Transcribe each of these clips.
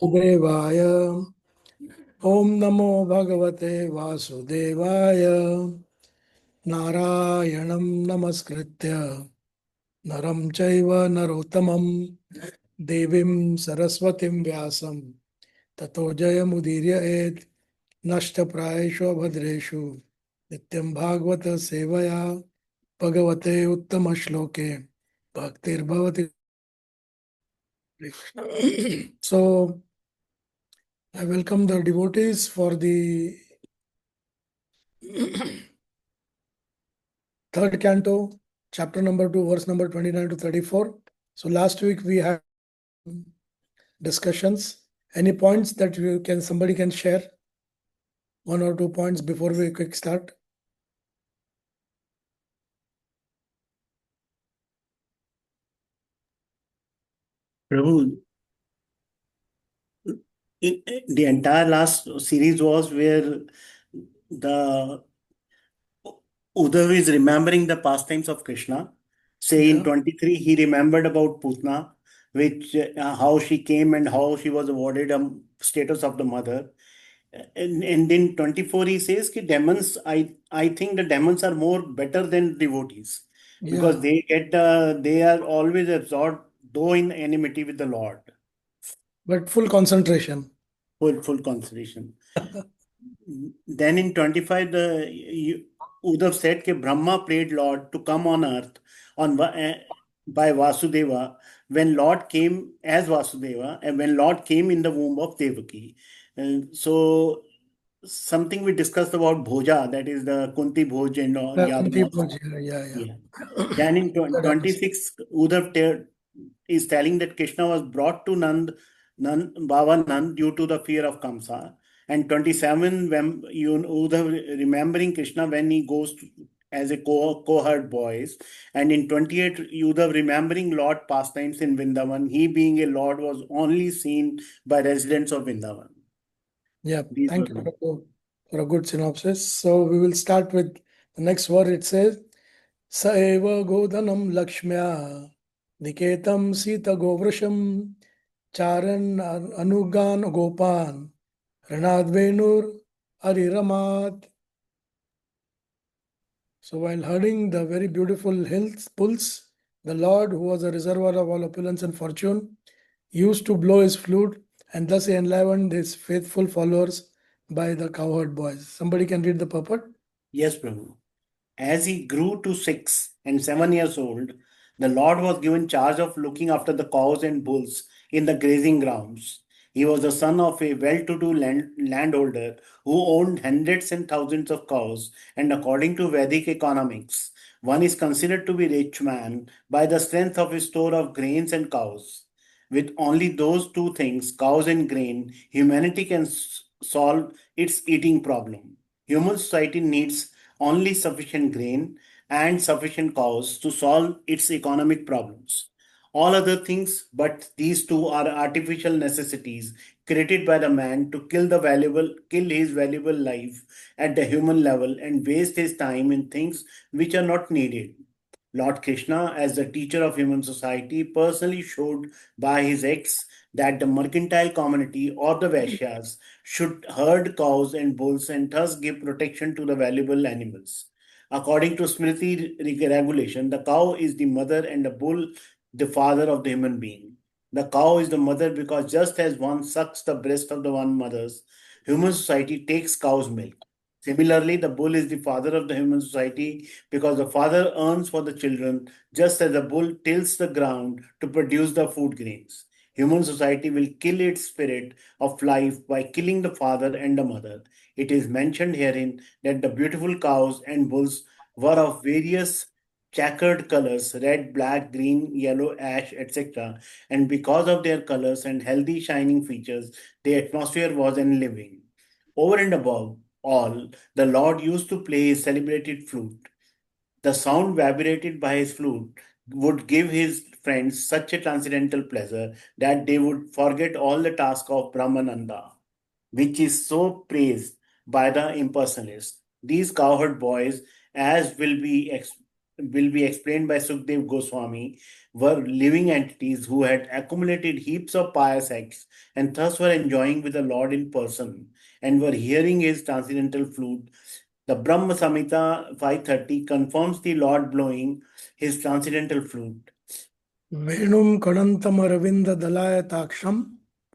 देवाय ॐ नमो भगवते वासुदेवाय नारायणं नमस्कृत्य नरं चैव नरोत्तमं देवीं सरस्वतीं व्यासं ततो जयमुदीरयेत् नष्टप्रायेषु भद्रेषु नित्यं भागवत सेवया भगवते उत्तमश्लोके भक्तिर्भवति So I welcome the devotees for the third canto, chapter number 2, verse number 29 to 34. So last week we had discussions. Any points that somebody can share? One or two points before we quick start. Prabhu, the entire last series was where the Uddhav is remembering the pastimes of Krishna. Say in Yeah. 23, he remembered about Putna, which how she came and how she was awarded a status of the mother. And in 24, he says that demons, I think the demons are more better than devotees because Yeah. they are always absorbed, though in enmity with the Lord. But full concentration. Full concentration. Then in 25, Uddhav said that Brahma prayed Lord to come on earth by Vasudeva when Lord came as Vasudeva and when Lord came in the womb of Devaki. So something we discussed about Bhoja, that is the Kunti Bhoj and Kunti Yadavas. Bhoj, yeah, yeah. Yeah. Then in That happens. 26, Uddhav is telling that Krishna was brought to Baba Nand due to the fear of Kamsa. And 27, when Uddhav remembering Krishna when he goes as a cohort boys. And in 28, Uddhav remembering Lord pastimes in Vrindavan. He being a Lord was only seen by residents of Vrindavan. Yeah. These were Thank you the for a good synopsis. So we will start with the next word. It says, स एव गोधनं लक्ष्म्या निकेतं सीतगोवृषं चारन् अनुगान् गोपान् ऋणाद्वेणुर्हरिरमात्. So while herding the very beautiful hills, bulls, the Lord, who was a reservoir of all opulence and fortune, used to blow his flute, and thus he enlivened his faithful followers by the cowherd boys. Somebody can read the purport? Yes, Prabhu. As he grew to 6 and 7 years old, the Lord was given charge of looking after the cows and bulls in the grazing grounds. He was the son of a well to do landholder who owned hundreds and thousands of cows, and according to Vedic economics, one is considered to be a rich man by the strength of his store of grains and cows. With only those two things, cows and grain, humanity can solve its eating problem. Human society needs only sufficient grain and sufficient cows to solve its economic problems. All other things but these two are artificial necessities created by the man to kill his valuable life at the human level and waste his time in things which are not needed. Lord Krishna, as the teacher of human society, personally showed by his acts that the mercantile community or the Vaishyas should herd cows and bulls and thus give protection to the valuable animals. According to Smriti regulation, the cow is the mother and the bull the father of the human being. The cow is the mother because just as one sucks the breast of the one mother's, human society takes cow's milk. Similarly, the bull is the father of the human society because the father earns for the children just as the bull tills the ground to produce the food grains. Human society will kill its spirit of life by killing the father and the mother. It is mentioned herein that the beautiful cows and bulls were of various checkered colors red, black, green, yellow, ash, etc. And because of their colors and healthy, shining features, the atmosphere was enlivening. Over and above all, the Lord used to play his celebrated flute. The sound vibrated by his flute would give his friends such a transcendental pleasure that they would forget all the task of Brahmananda, which is so praised by the impersonalists. These cowherd boys, as will be will be explained by Sukdev Goswami, were living entities who had accumulated heaps of pious acts and thus were enjoying with the Lord in person and were hearing his transcendental flute. The Brahma Samhita 530 confirms the Lord blowing his transcendental flute. Venum Kadantam Aravinda Dalayataaksham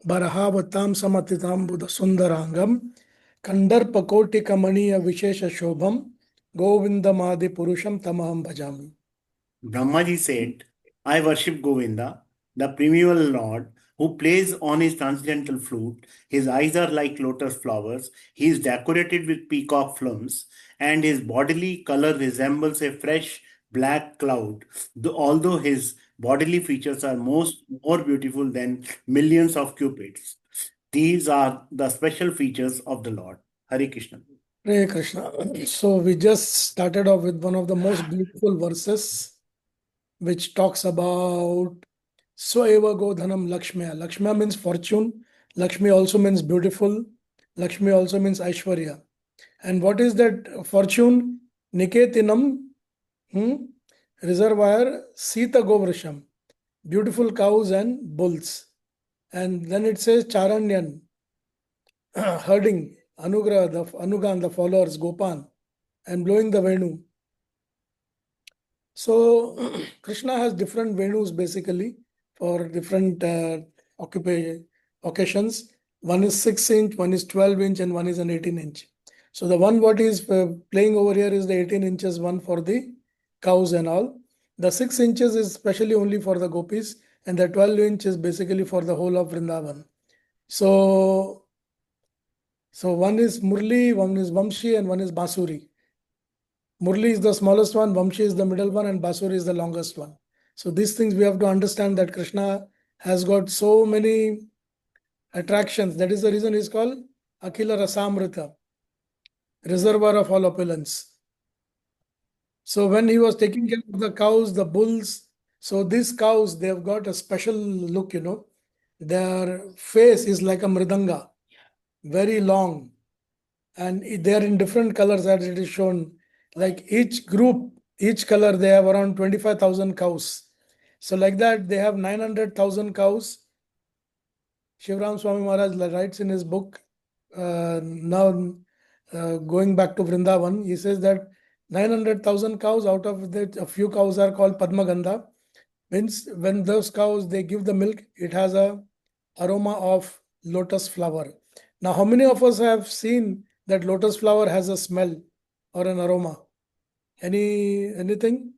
Barahavatam Samatitam Buddha Sundarangam Kandarpakoti Maniya Vishesha Shobham Govindamadi Purusham Tamaham Bhajami. Brahmaji said, I worship Govinda, the primeval Lord, who plays on his transcendental flute. His eyes are like lotus flowers. He is decorated with peacock plumes, and his bodily color resembles a fresh black cloud. Although his bodily features are more beautiful than millions of cupids. These are the special features of the Lord. Hare Krishna. Hare Krishna. So we just started off with one of the most beautiful verses, which talks about Soeva Godhanam Lakshmiya. Lakshmiya means fortune. Lakshmi also means beautiful. Lakshmi also means Aishwarya. And what is that fortune? Niketinam, reservoir, Sita Govrasham, beautiful cows and bulls. And then it says Charanyan, herding, Anugan, the followers, Gopan, and blowing the Venu. So Krishna has different Venus basically for different occasions. One is 6 inch, one is 12 inch, and one is an 18 inch. So the one what is playing over here is the 18 inches one for the cows and all. The 6 inches is specially only for the gopis, and the 12 inch is basically for the whole of Vrindavan. So one is Murli, one is Vamshi, and one is Basuri. Murli is the smallest one, Vamshi is the middle one, and Basuri is the longest one. So these things we have to understand that Krishna has got so many attractions. That is the reason he's called Akhila Rasamrita, reservoir of all opulence. So when he was taking care of the cows, the bulls, so these cows, they have got a special look, Their face is like a mridanga, very long. And they are in different colors as it is shown. Like each group, each color, they have around 25,000 cows. So like that, they have 900,000 cows. Shivram Swami Maharaj writes in his book, now going back to Vrindavan, he says that 900,000 cows, out of that, a few cows are called Padmagandha. Means when those cows, they give the milk, it has a aroma of lotus flower. Now, how many of us have seen that lotus flower has a smell or an aroma? Anything?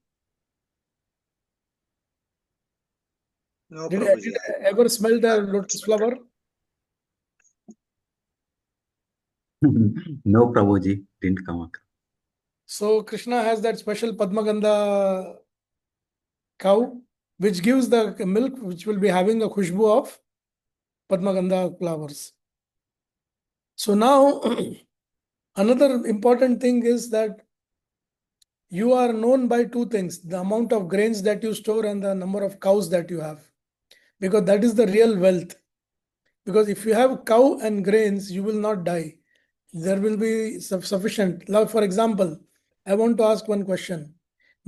No, Did Prabhuji. you ever smell the lotus flower? No, Prabhuji, didn't come across. So Krishna has that special Padmagandha cow, which gives the milk, which will be having a khushbu of Padmagandha flowers. So now, another important thing is that you are known by two things: the amount of grains that you store and the number of cows that you have, because that is the real wealth. Because if you have cow and grains, you will not die. There will be sufficient. Now, for example, I want to ask one question.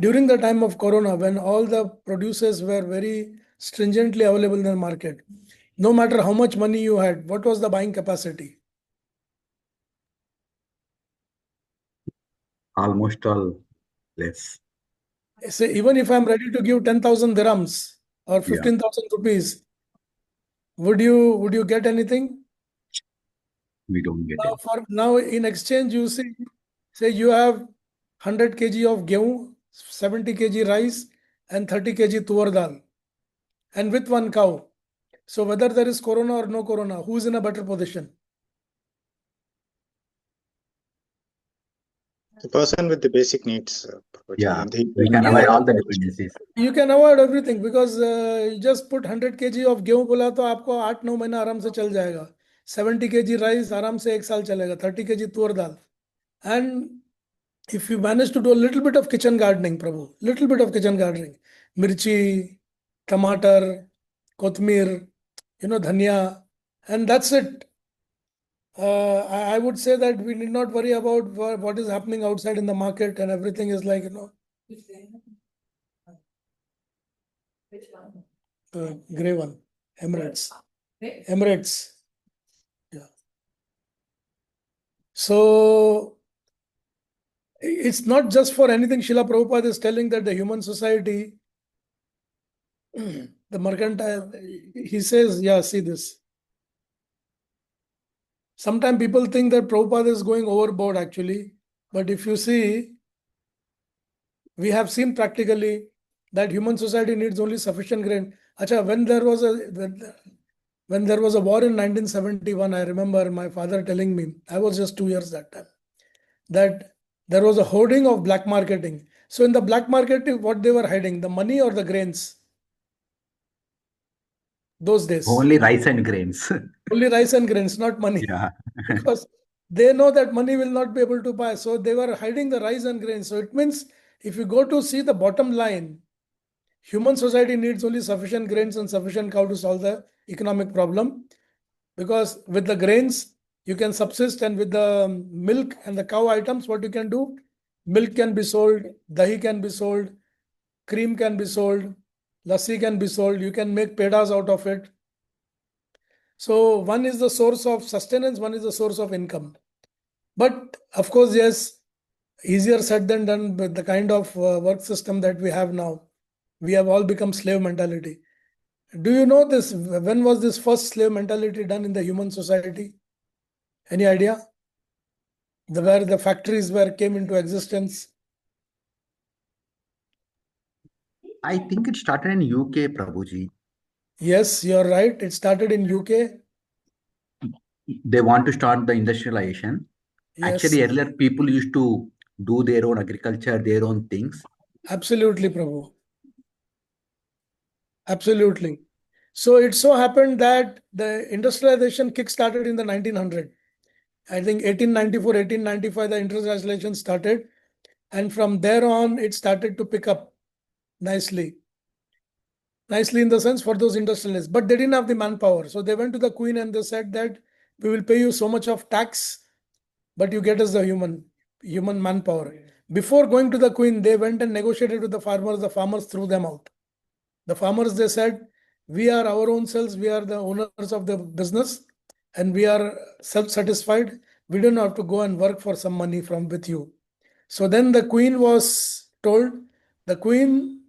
During the time of Corona, when all the producers were very stringently available in the market, no matter how much money you had, what was the buying capacity? Almost all less. Say, even if I'm ready to give 10,000 dirhams or 15,000 rupees, would you get anything? We don't get it. For now, in exchange, you see, say you have 100 kg of gehu, 70 kg rice, and 30 kg tuar dal, and with one cow. So whether there is corona or no corona, who is in a better position? The person with the basic needs, Prabhuji. Yeah, And we can Yeah. avoid all the dependencies. You can avoid everything because you just put 100 kg of गेहूं बोला तो आपको 8-9 महीना आराम से चल जाएगा. 70 kg rice आराम से 1 साल चलेगा. 30 kg तुअर दाल. And if you manage to do a little bit of kitchen gardening, Prabhu, little bit of kitchen gardening, mirchi, tomato, kothmir, dhania, and that's it. I would say that we need not worry about what is happening outside in the market, and everything is like, Which one? The grey one. Emirates. Emirates. Yeah. So it's not just for anything. Srila Prabhupada is telling that the human society, the mercantile, he says, yeah, see this. Sometimes people think that Prabhupada is going overboard actually. But if you see, we have seen practically that human society needs only sufficient grain. Acha, when there was a war in 1971, I remember my father telling me, I was just 2 years that time, that there was a hoarding of black marketing. So in the black market, what they were hiding, the money or the grains? Those days. Only rice and grains. Only rice and grains, not money. Yeah. Because they know that money will not be able to buy. So they were hiding the rice and grains. So it means if you go to see the bottom line, human society needs only sufficient grains and sufficient cow to solve the economic problem. Because with the grains, you can subsist, and with the milk and the cow items, what you can do? Milk can be sold, dahi can be sold, cream can be sold, lassi can be sold. You can make pedas out of it. So one is the source of sustenance, one is the source of income. But of course, yes, easier said than done with the kind of work system that we have now. We have all become slave mentality. Do you know this? When was this first slave mentality done in the human society? Any idea? Where the factories came into existence? I think it started in UK, Prabhuji. Yes, you're right. It started in UK. They want to start the industrialization. Yes, Actually, earlier people used to do their own agriculture, their own things. absolutely, Prabhu. Absolutely. So it so happened that the industrialization kick-started in the 1900. I think 1894, 1895, the industrialization started. And from there on, it started to pick up nicely. Nicely in the sense for those industrialists. But they didn't have the manpower. So they went to the Queen and they said that we will pay you so much of tax, but you get us the human manpower. Before going to the Queen, they went and negotiated with the farmers. The farmers threw them out. The farmers, they said, we are our own selves, we are the owners of the business, and we are self-satisfied. We don't have to go and work for some money from with you. So then the Queen was told, the Queen,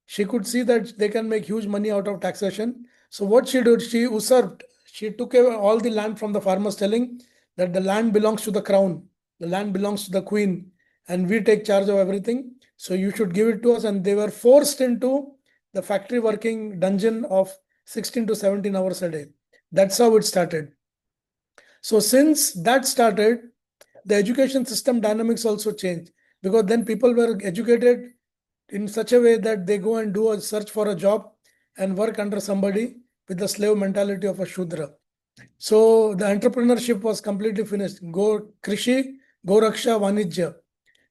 she could see that they can make huge money out of taxation. So what she did, she usurped. She took away all the land from the farmers, telling that the land belongs to the crown, the land belongs to the Queen, and we take charge of everything. So you should give it to us. And they were forced into the factory working dungeon of 16 to 17 hours a day. That's how it started. So since that started, the education system dynamics also changed, because then people were educated in such a way that they go and do a search for a job and work under somebody with the slave mentality of a Shudra. So the entrepreneurship was completely finished. Go Krishi, Go Raksha, Vanijya.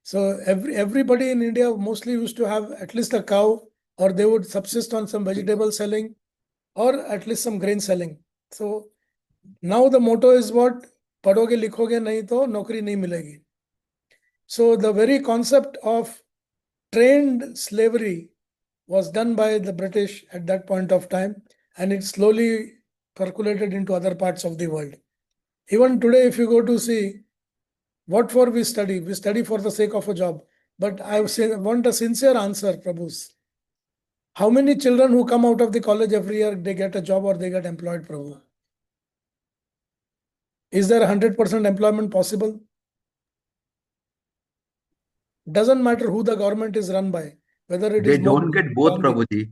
So everybody in India mostly used to have at least a cow, or they would subsist on some vegetable selling, or at least some grain selling. So now the motto is what? Padhoge likhoge nahi to naukri nahi milegi. So the very concept of trained slavery was done by the British at that point of time, and it slowly percolated into other parts of the world. Even today, if you go to see, what for we study? We study for the sake of a job. But I want a sincere answer, Prabhus. How many children who come out of the college every year, they get a job or they get employed, Prabhu? Is there 100% employment possible? Doesn't matter who the government is run by, whether it They is don't get both, Gandhi. Prabhuji.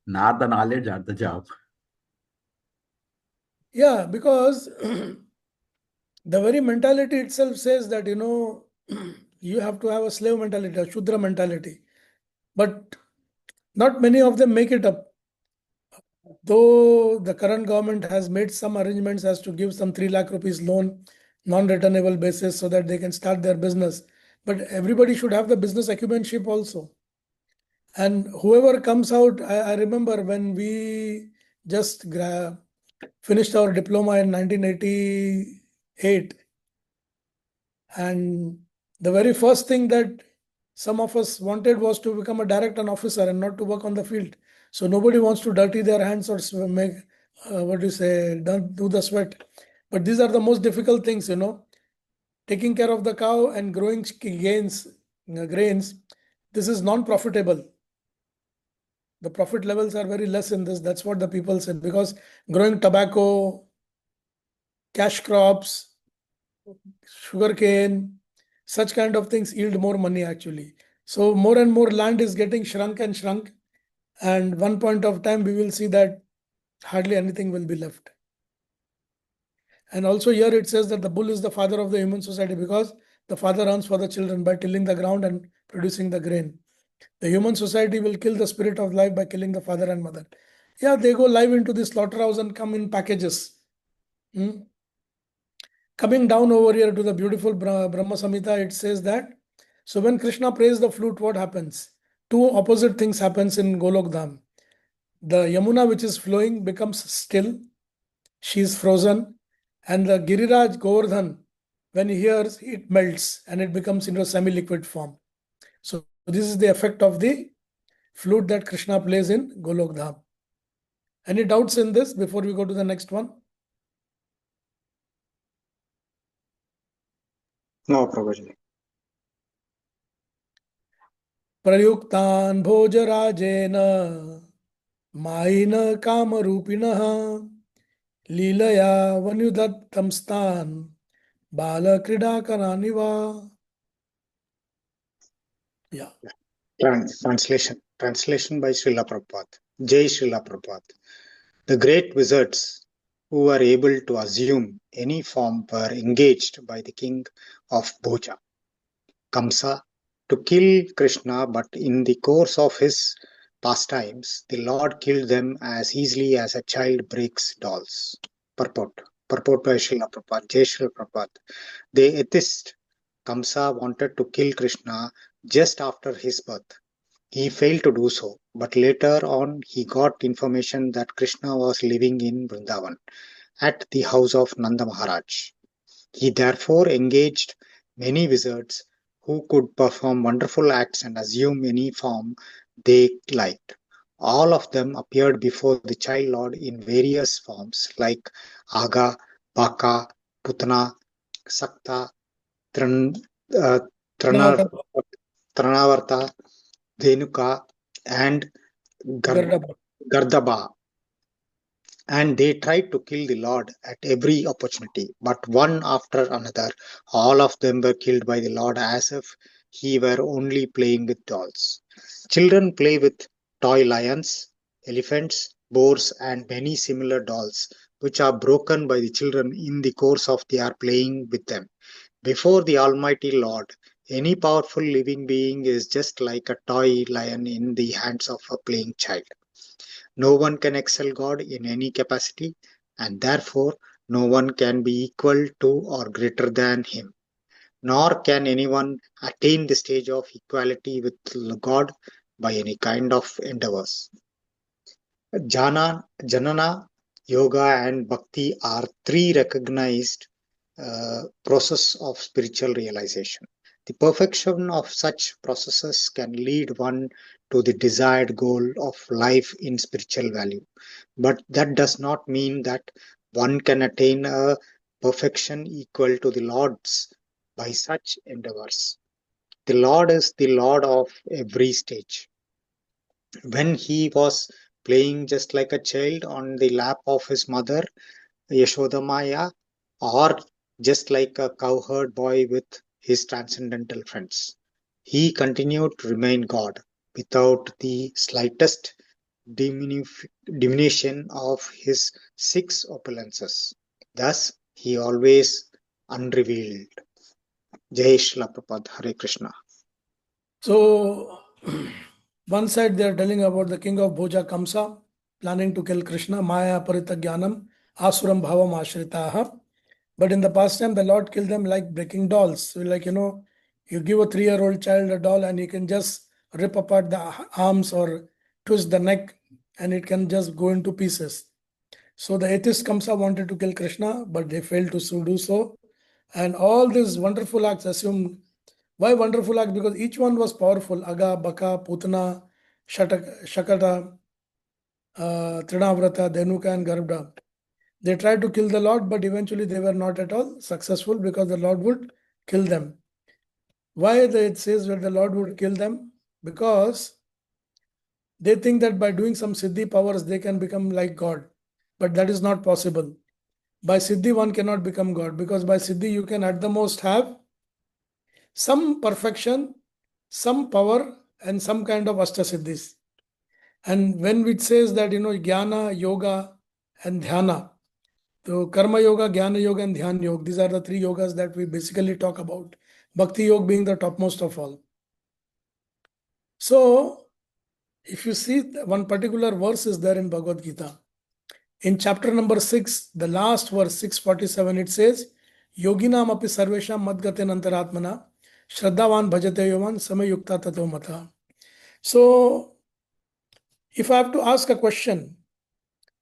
Not the knowledge or the job. Yeah, because the very mentality itself says that, you have to have a slave mentality, a Shudra mentality. But not many of them make it up. Though the current government has made some arrangements as to give some 3 lakh rupees loan, non-returnable basis, so that they can start their business. But everybody should have the business acumenship also. And whoever comes out, I remember when we just finished our diploma in 1988. And the very first thing that some of us wanted was to become a direct an officer and not to work on the field. So nobody wants to dirty their hands or make don't do the sweat. But these are the most difficult things, taking care of the cow and growing grains. This is non-profitable. The profit levels are very less in this. That's what the people said, because growing tobacco, cash crops, sugarcane, such kind of things yield more money actually. So more and more land is getting shrunk and shrunk. And one point of time, we will see that hardly anything will be left. And also here it says that the bull is the father of the human society, because the father earns for the children by tilling the ground and producing the grain. The human society will kill the spirit of life by killing the father and mother. Yeah, they go live into the slaughterhouse and come in packages. Coming down over here to the beautiful Brahma Samhita, it says that, so when Krishna plays the flute, what happens? Two opposite things happens in Golok Dham. The Yamuna, which is flowing, becomes still. She is frozen. And the Giriraj Govardhan, when he hears, it melts and it becomes into a semi-liquid form. So this is the effect of the flute that Krishna plays in Golok Dham. Any doubts in this before we go to the next one? No, Prabhuji. Prayuktan Bhojarajena Maina Kamarupinaha Leelaya Vanyudattam Stan Bala Kridakaraniva. Yeah. Translation by Srila Prabhupada. Jai Srila Prabhupada. The great wizards who were able to assume any form were engaged by the king of Bhoja, Kamsa, to kill Krishna, but in the course of his pastimes, the Lord killed them as easily as a child breaks dolls. Purport by Srila Prabhupada. Jai Srila Prabhupada. The atheist Kamsa wanted to kill Krishna just after his birth. He failed to do so, but later on he got information that Krishna was living in Vrindavan at the house of Nanda Maharaj. He therefore engaged many wizards who could perform wonderful acts and assume any form they liked. All of them appeared before the child Lord in various forms like Aga, Baka, Putana, Sakta, Tranavarta, Dhenuka, and Gardaba. And they tried to kill the Lord at every opportunity, but one after another, all of them were killed by the Lord as if he were only playing with dolls. Children play with toy lions, elephants, boars, and many similar dolls, which are broken by the children in the course of their playing with them. Before the Almighty Lord, any powerful living being is just like a toy lion in the hands of a playing child. No one can excel God in any capacity, and therefore no one can be equal to or greater than Him. Nor can anyone attain the stage of equality with God by any kind of endeavors. Janana, Yoga, and Bhakti are three recognized process of spiritual realization. The perfection of such processes can lead one to the desired goal of life in spiritual value. But that does not mean that one can attain a perfection equal to the Lord's by such endeavors. The Lord is the Lord of every stage. When he was playing just like a child on the lap of his mother, Yashodamaya, or just like a cowherd boy with his transcendental friends, he continued to remain God without the slightest diminution of his six opulences. Thus, he always unrevealed. Jai Shri Prabhupada, Hare Krishna. So, one side they are telling about the king of Bhoja Kamsa planning to kill Krishna, Maya Paritagyanam, Asuram Bhavam Ashritaha. But in the past time, the Lord killed them like breaking dolls. So like, you give a 3-year-old child a doll and he can just rip apart the arms or twist the neck and it can just go into pieces. So the atheist Kamsa wanted to kill Krishna, but they failed to do so. And all these wonderful acts assumed. Why wonderful acts? Because each one was powerful. Aga, Baka, Putana, Shakata. Trinavrata, Dhenuka, and Garbha. They tried to kill the Lord, but eventually they were not at all successful because the Lord would kill them. Why it says that the Lord would kill them? Because they think that by doing some Siddhi powers, they can become like God. But that is not possible. By Siddhi, one cannot become God, because by Siddhi, you can at the most have some perfection, some power, and some kind of Ashtasiddhis. And when it says that, Jnana, Yoga, and Dhyana, so Karma Yoga, Jnana Yoga, and Dhyan Yoga, these are the three yogas that we basically talk about. Bhakti Yoga being the topmost of all. So, if you see one particular verse is there in Bhagavad Gita. In chapter number 6, the last verse, 647, it says, Yoginam api sarvesham madgaten antaratmana, shraddhavan bhajate yoman samayukta tato mata. So, if I have to ask a question,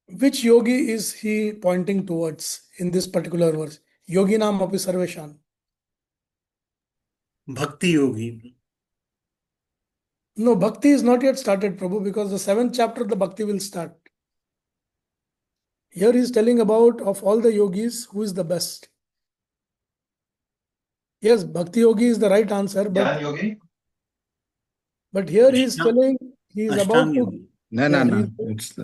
which yogi is he pointing towards in this particular verse? Yoginam api sarvesham. Bhakti Yogi. No, bhakti is not yet started, Prabhu, because the 7th chapter, the bhakti will start. Here he is telling about of all the yogis, who is the best. Yes, bhakti yogi is the right answer, but here he is telling he is about Ashtanga to. Yogi. No, Yeah, no, no. It's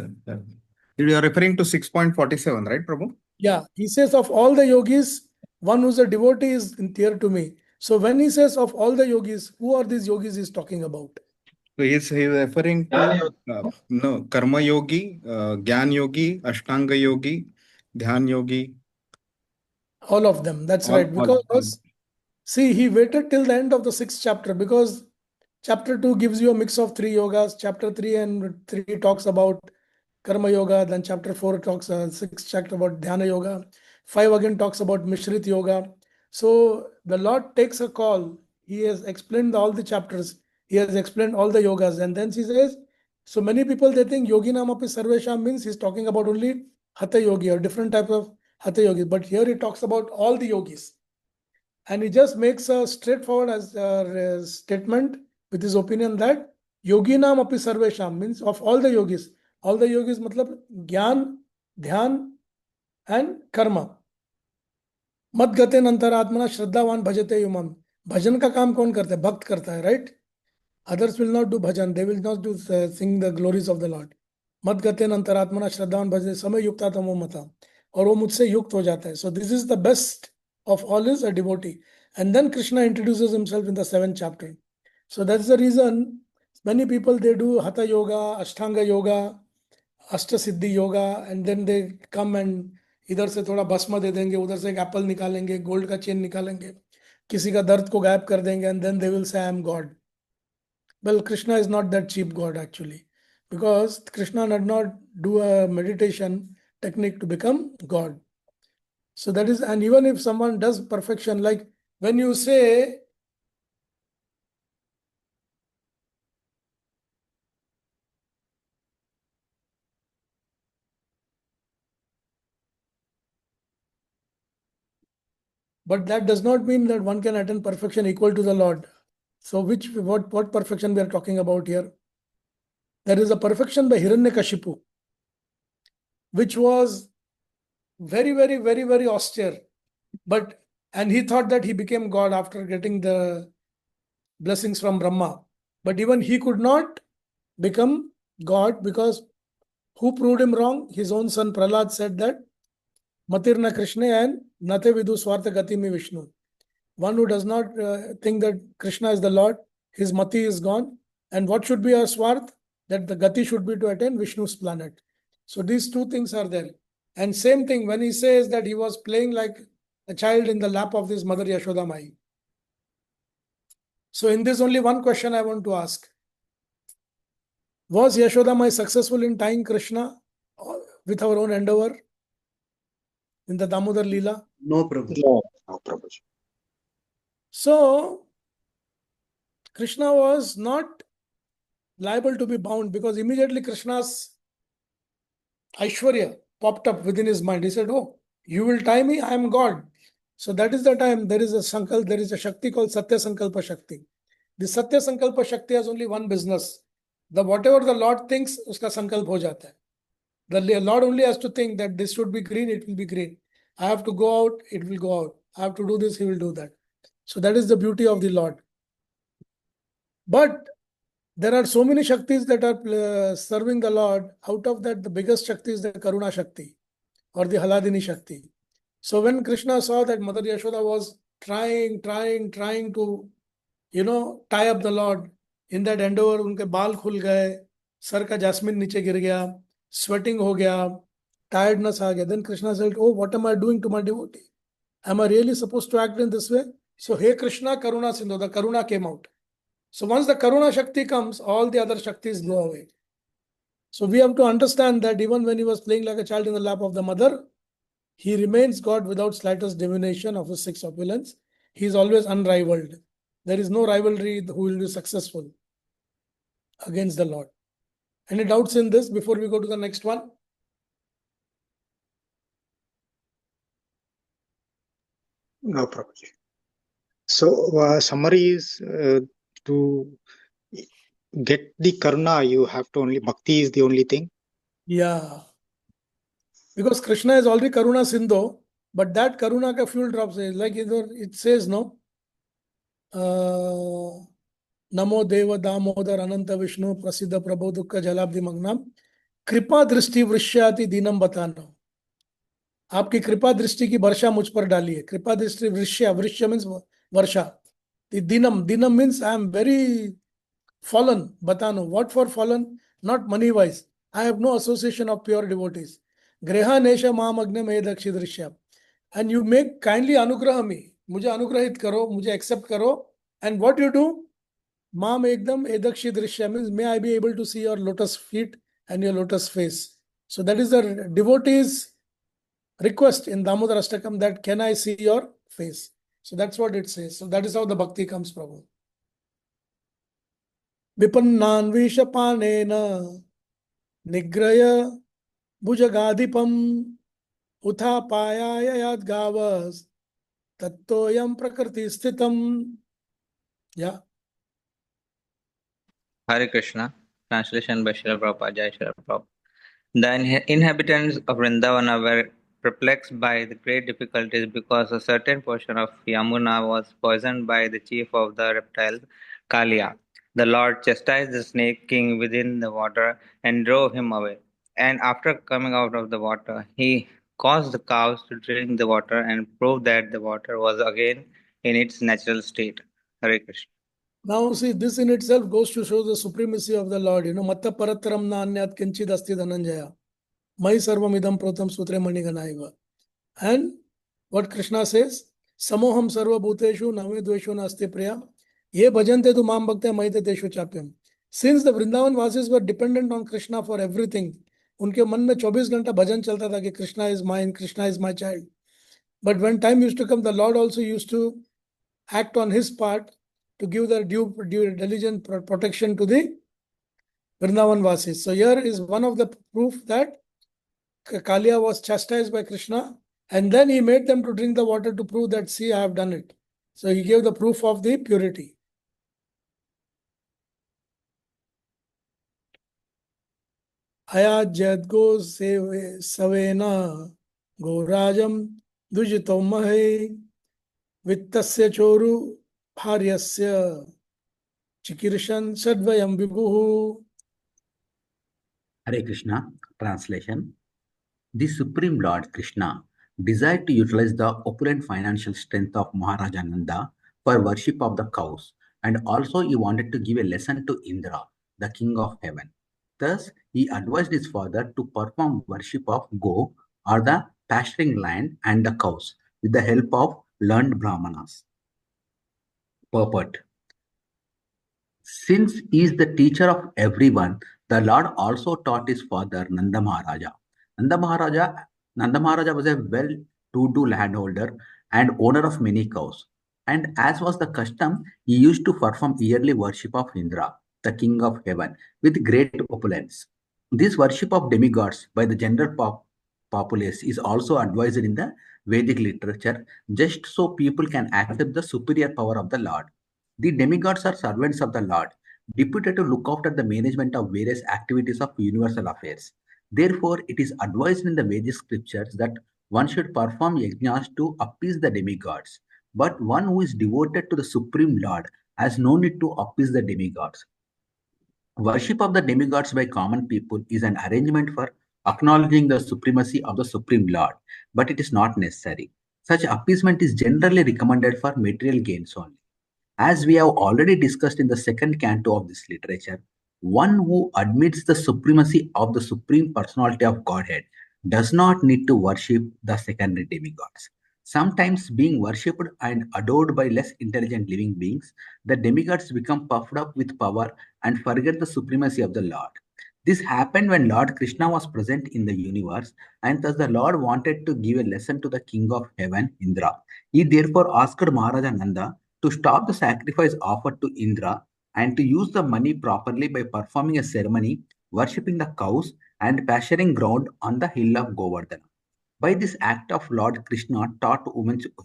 you are referring to 6.47, right, Prabhu? Yeah, he says of all the yogis, one who's a devotee is dear to me. So when he says of all the yogis, who are these yogis he's talking about? So he's referring to no Karma Yogi, Gyan Yogi, Ashtanga Yogi, Dhyan Yogi. All of them. That's All, right. Because see, he waited till the end of the 6th chapter, because chapter 2 gives you a mix of 3 yogas. Chapter 3 and 3 talks about Karma Yoga. Then chapter 4 talks, 6 chapter about Dhyana Yoga. 5 again talks about Mishrit Yoga. So the Lord takes a call. He has explained all the chapters. He has explained all the yogas. And then he says, so many people, they think Yogi Namapi Sarvesham means he's talking about only Hatha Yogi or different type of Hatha Yogis. But here he talks about all the yogis. And he just makes a straightforward statement with his opinion that Yoginam api sarvesham means of all the yogis. All the yogis matlab Gyan, Dhyan and Karma. मत गते अंतरात्मना श्रद्धावान भजते युमम. भजन का काम कौन करता है? भक्त करता है, right? Others will not do bhajan. They will not do sing the glories of the Lord. मत गते अंतरात्मना श्रद्धावान भजते समय युक्ता तमो मता. और वो मुझसे युक्त हो जाता है. So this is the best of all is a devotee. And then Krishna introduces himself in the 7th chapter. So that's the reason many people, they do Hatha Yoga, Ashtanga Yoga, Ashtasiddhi Yoga, and then they come and इधर से थोड़ा भस्म दे देंगे, उधर से एक Apple निकालेंगे, gold का चेन निकालेंगे, किसी का दर्द को गायब कर देंगे, and then they will say I am God. Well, Krishna is not that cheap God actually, because Krishna did not do a meditation technique to become God. So that is, and even if someone does perfection, like when you say, but that does not mean that one can attain perfection equal to the Lord. So what perfection we are talking about here? There is a perfection by Hiranyakashipu, which was very, very, very, very austere. And he thought that he became God after getting the blessings from Brahma. But even he could not become God, because who proved him wrong? His own son Prahlad said that Matirna Krishna and Nate Vidu Swartha Gatimi Vishnu. One who does not think that Krishna is the Lord, his mati is gone. And what should be our swarth? That the gati should be to attain Vishnu's planet. So these two things are there. And same thing when he says that he was playing like a child in the lap of his mother Yashoda Mai. So in this, only one question I want to ask. Was Yashoda Mai successful in tying Krishna with our own endeavor in the Damodar Leela? No, Prabhu. No, Prabhu. So Krishna was not liable to be bound, because immediately Krishna's Aishwarya popped up within his mind. He said, oh, you will tie me, I am God. So that is the time there is a Sankalp, there is a Shakti called Satya Sankalpa Shakti. The Satya Sankalpa Shakti has only one business. The whatever the Lord thinks, uska Sankalp ho jata hai. The Lord only has to think that this should be green, it will be green. I have to go out, it will go out. I have to do this, he will do that. So that is the beauty of the Lord. But there are so many Shaktis that are serving the Lord. Out of that, the biggest Shakti is the Karuna Shakti or the Haladini Shakti. So when Krishna saw that Mother Yashoda was trying to, tie up the Lord, in that endeavor, उनके बाल खुल गए, sir का jasmine नीचे गिर गया, sweating हो गया, tiredness आ गया. Then Krishna said, "Oh, what am I doing to my devotee? Am I really supposed to act in this way?" So, hey Krishna, Karuna Sindhu, the Karuna came out. So once the Karuna Shakti comes, all the other Shaktis go away. So we have to understand that even when he was playing like a child in the lap of the mother, he remains God without slightest diminution of his six opulence. He is always unrivaled. There is no rivalry who will be successful against the Lord. Any doubts in this before we go to the next one? No, Prabhuji. So, summary is to get the Karuna, you have to only, Bhakti is the only thing. Yeah. Because Krishna is already Karuna Sindhu, but that Karuna ka fuel drops is like it says, no? Namo Deva Damodar Ananta Vishnu Prasiddha Prabhu Dukka Jalabdi Magnam Kripa Drishti Vrishyati Dinam Batano. आपकी कृपा दृष्टि की वर्षा मुझ पर डालिए. कृपा दृष्टि वृष्य, वृष्य means Varsha. Dinam, dinam means I am very fallen. Batano. What for fallen? Not money wise. I have no association of pure devotees. Greha Nesha Mahamagna Me Dakshi Drishya. And you make kindly anugraha me. मुझे अनुग्रहित करो, मुझे accept करो. And what you do? Mam ekdam edakshi drishya means may I be able to see your lotus feet and your lotus face. So that is the devotee's request in Damodar Ashtakam, that can I see your face. So that's what it says. So that is how the bhakti comes, Prabhu. Vipannan vishapanena nigraya bhujagadipam uthapaya yad gavas tattoyam prakriti sthitam. Yeah. Hare Krishna. Translation by Srila Prabhupada. Jai Srila Prabhupada. The inhabitants of Vrindavana were perplexed by the great difficulties because a certain portion of Yamuna was poisoned by the chief of the reptiles, Kalia. The Lord chastised the snake king within the water and drove him away. And after coming out of the water, he caused the cows to drink the water and proved that the water was again in its natural state. Hare Krishna. Now, see, this in itself goes to show the supremacy of the Lord. Matta parataram na anyat kinchid asti dhananjaya. Mai sarvam idam protam sutre maniganaiva. And what Krishna says, Samoham sarva bhuteshu name dvesho nasti priya. Ye bhajante tu mam bhakte maite teshu chapyam. Since the Vrindavan Vasis were dependent on Krishna for everything, उनके मन में 24 घंटा भजन चलता था कि Krishna is mine, Krishna is my child. But when time used to come, the Lord also used to act on his part to give the due diligent protection to the Vrindavan Vasis. So here is one of the proof that Kalia was chastised by Krishna, and then he made them to drink the water to prove that, see, I have done it. So he gave the proof of the purity. Ayajyad go savena go rajam dujito mahe vittasya choru bharyasya chikirshan sadvayam vibhuhu. Hare Krishna. Translation. The Supreme Lord Krishna desired to utilize the opulent financial strength of Maharaja Nanda for worship of the cows, and also he wanted to give a lesson to Indra, the king of heaven. Thus, he advised his father to perform worship of Go, or the pasturing land, and the cows with the help of learned Brahmanas. Purport. Since he is the teacher of everyone, the Lord also taught his father Nanda Maharaja. Nanda Maharaja was a well-to-do landholder and owner of many cows. And as was the custom, he used to perform yearly worship of Indra, the king of heaven, with great opulence. This worship of demigods by the general populace is also advised in the Vedic literature, just so people can accept the superior power of the Lord. The demigods are servants of the Lord, deputed to look after the management of various activities of universal affairs. Therefore, it is advised in the Vedic scriptures that one should perform yajnas to appease the demigods. But one who is devoted to the Supreme Lord has no need to appease the demigods. Worship of the demigods by common people is an arrangement for acknowledging the supremacy of the Supreme Lord, but it is not necessary. Such appeasement is generally recommended for material gains only. As we have already discussed in the second canto of this literature, one who admits the supremacy of the Supreme Personality of Godhead does not need to worship the secondary demigods. Sometimes, being worshipped and adored by less intelligent living beings, the demigods become puffed up with power and forget the supremacy of the Lord. This happened when Lord Krishna was present in the universe, and thus the Lord wanted to give a lesson to the king of heaven, Indra. He therefore asked Maharaja Nanda to stop the sacrifice offered to Indra and to use the money properly by performing a ceremony, worshipping the cows, and pasturing ground on the hill of Govardhana. By this act of Lord Krishna taught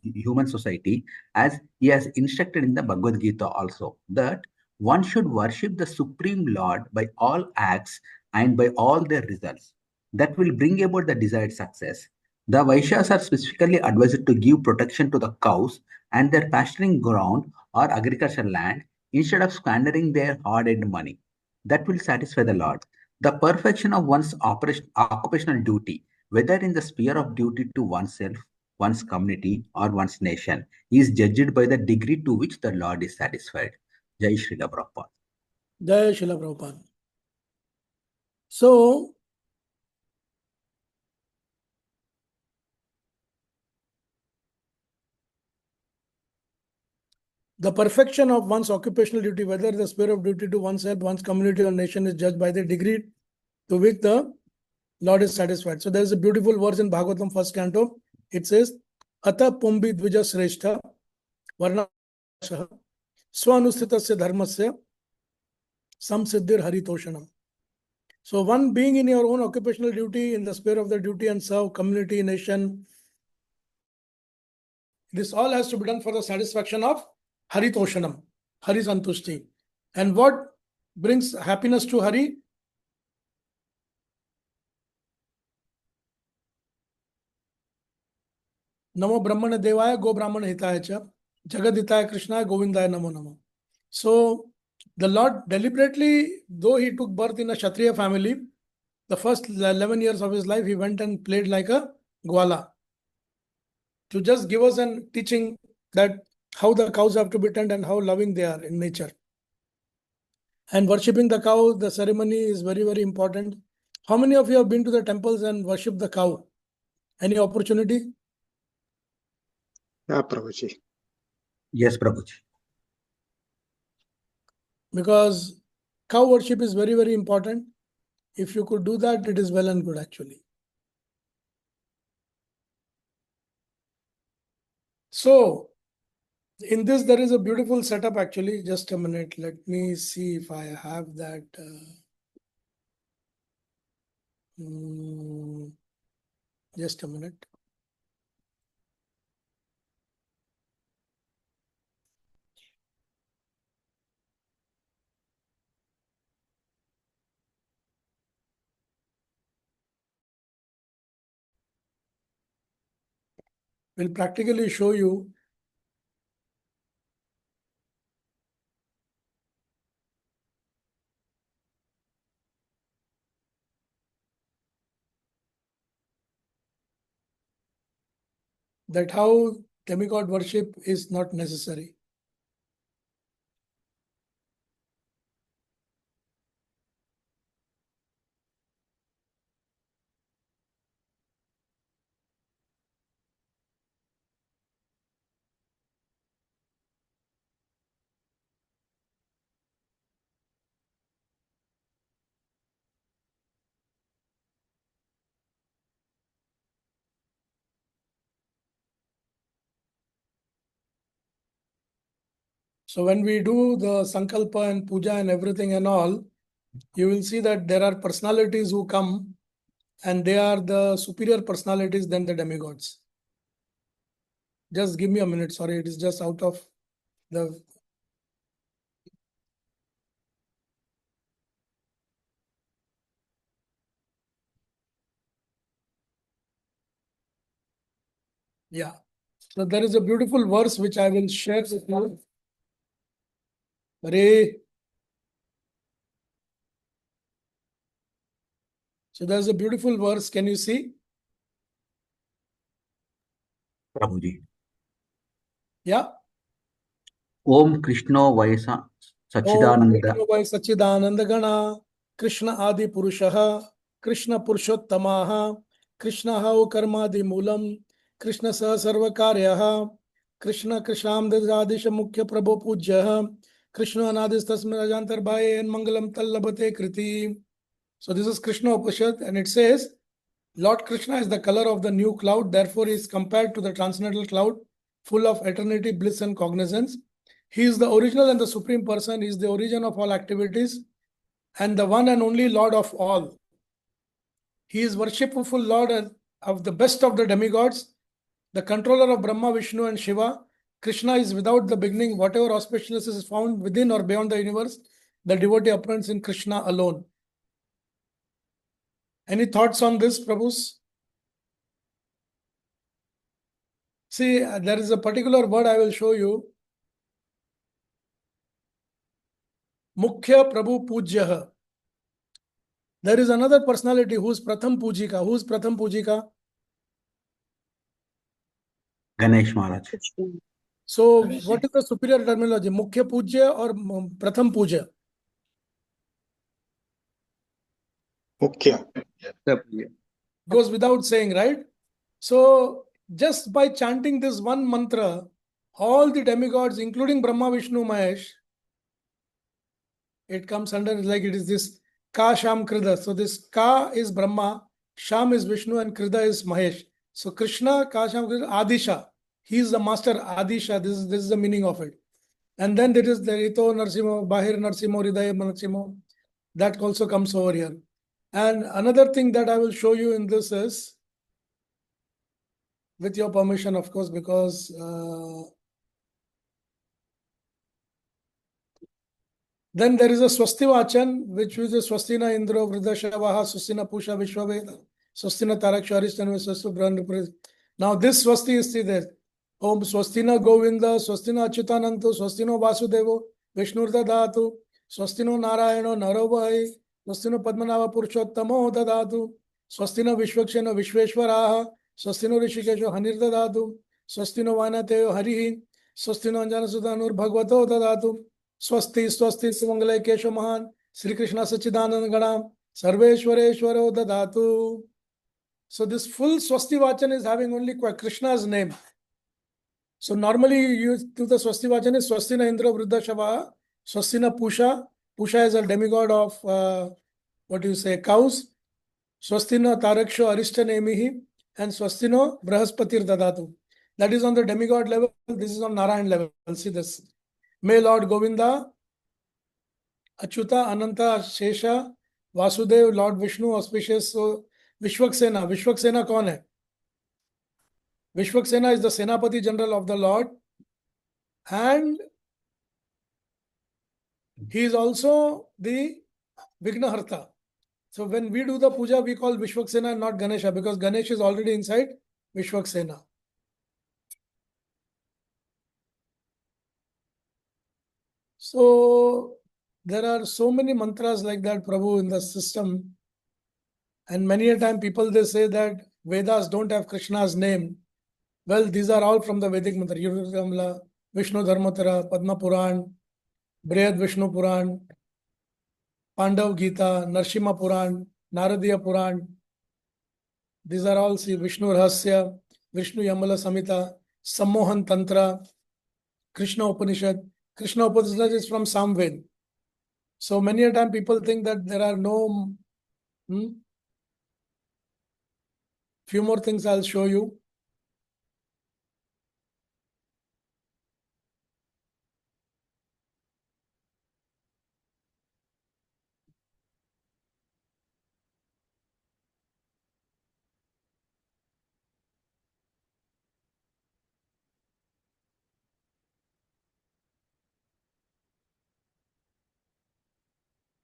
human society, as he has instructed in the Bhagavad Gita also, that one should worship the Supreme Lord by all acts and by all their results. That will bring about the desired success. The Vaishyas are specifically advised to give protection to the cows and their pasturing ground or agricultural land instead of squandering their hard-earned money. That will satisfy the Lord. The perfection of one's occupational duty, whether in the sphere of duty to oneself, one's community, or one's nation, is judged by the degree to which the Lord is satisfied. Jai Srila Prabhupada. Jai Srila Prabhupada. So, the perfection of one's occupational duty, whether the sphere of duty to oneself, one's community, or nation, is judged by the degree to which the Lord is satisfied. So, there is a beautiful verse in Bhagavatam, first canto. It says, Ata Pumbi Dvija Sreshta Varna Swanusthitasya Dharmasya Samsiddhir Haritoshanam. So, one being in your own occupational duty, in the sphere of the duty and serve community, nation, this all has to be done for the satisfaction of Haritoshanam, Hari Santushti. And what brings happiness to Hari? Namo Brahmana Devaya, Go Brahmana Hitaya Cha, Jagad Hitaya Krishna, Govindaya Namo Namo. So, the Lord deliberately, though he took birth in a Kshatriya family, the first 11 years of his life, he went and played like a Gwala, to just give us a teaching that how the cows have to be tended and how loving they are in nature. And worshipping the cow, the ceremony is very, very important. How many of you have been to the temples and worshipped the cow? Any opportunity? Yeah, Prabhuji. Yes, Prabhuji. Because cow worship is very, very important. If you could do that, it is well and good actually. So, in this, there is a beautiful setup actually. Just a minute. Let me see if I have that. Just a minute. We'll practically show you that how demigod worship is not necessary. So when we do the Sankalpa and Puja and everything and all, you will see that there are personalities who come and they are the superior personalities than the demigods. Just give me a minute. Sorry, it is just out of the... Yeah. So there is a beautiful verse which I will share with you. Hare. So there's a beautiful verse. Can you see? Prabhuji. Yeah. Om Krishno Vaisa Om Sachidananda Krishna Vai Sachidananda Gana Krishna Adi Purushaha Krishna Purushottamaha Krishna Hau Karmadi Moolam Krishna Sa Sarvakaryaha Krishna Krishnamdadisha Mukhya Prabhu Pujyaha Krishna Anadis Tasmir Ajantar Bhaye and Mangalam Tallabate Kriti. So this is Krishna Upanishad, and it says Lord Krishna is the color of the new cloud, therefore he is compared to the transcendental cloud, full of eternity, bliss and cognizance. He is the original and the supreme person. He is the origin of all activities and the one and only Lord of all. He is worshipful Lord of the best of the demigods, the controller of Brahma, Vishnu and Shiva. Krishna is without the beginning. Whatever auspiciousness is found within or beyond the universe, the devotee appears in Krishna alone. Any thoughts on this, Prabhus? See, there is a particular word I will show you. Mukhya Prabhu Pujya. There is another personality who is Pratham Pujika. Who is Pratham Pujika? Ganesh Maharaj. So, what is the superior terminology? Mukhya Pujya or Pratham Pujya? Mukhya. Goes without saying, right? So, just by chanting this one mantra, all the demigods, including Brahma, Vishnu, Mahesh, it comes under like it is this Ka, Sham, Krida. So, this Ka is Brahma, Sham is Vishnu, and Krida is Mahesh. So, Krishna, Ka, Sham, Krida, Adisha. He is the master Adisha. This is the meaning of it. And then there is the Ito Narsimho, Bahir Narsimho, Hridaya Narsimho. That also comes over here. And another thing that I will show you in this is, with your permission, of course, because then there is a Swasti Vachan, which is a Swastina Indro, Vridashavaha, Swastina Pusha Vishwaveda, Swastina Taraksha Arishtana, Swastu Brand. Now this Swasti is there. Om Swastina Govinda, Swastina Achyutananto, Swastino Vasudevo, Vishnurta Dhatu, Swastino Narayano Narovai, Swastino Padmanava Purushottamo Dadatu, Swastino Vishwaksheno Vishweshwaraha, Swastino Rishikesho Hanirda Dhatu, Swastino Vanateo Harihi, Swastino Anjana Sudanur Bhagavato Dadatu, Swasti Swasti Sumangale Kesho Mahan, Sri Krishna Sachidanand Ganam, Sarveshwareshwaro Dadatu. So this full Swasti Vachan is having only Krishna's name. So normally you do the Swasti Vachan is Swastina Indra Vriddha Shava, Swastina Pusha. Pusha is a demigod of what do you say, cows. Swastino Taraksho Arishta Nemihi and Swastino Brahaspatir Dadatu. That is on the demigod level. This is on Narayan level. See this. May Lord Govinda, Achyuta, Ananta, Shesha, Vasudev, Lord Vishnu, auspicious. So Vishwaksena. Vishwaksena कौन है? Vishwaksena is the Senapati General of the Lord, and he is also the Vignaharta. So when we do the puja, we call Vishwaksena and not Ganesha, because Ganesh is already inside Vishwaksena. So there are so many mantras like that, Prabhu, in the system. And many a time people, they say that Vedas don't have Krishna's name. Well, these are all from the Vedic mantra. Yurgamla, Vishnu Dharmatara, Padma Puran, Brihad Vishnu Puran, Pandav Gita, Narshima Puran, Naradiya Puran. These are all, see, Vishnu Rahasya, Vishnu Yamala Samhita, Sammohan Tantra, Krishna Upanishad. Krishna Upanishad is from Samved. So many a time people think that there are no... Few more things I'll show you.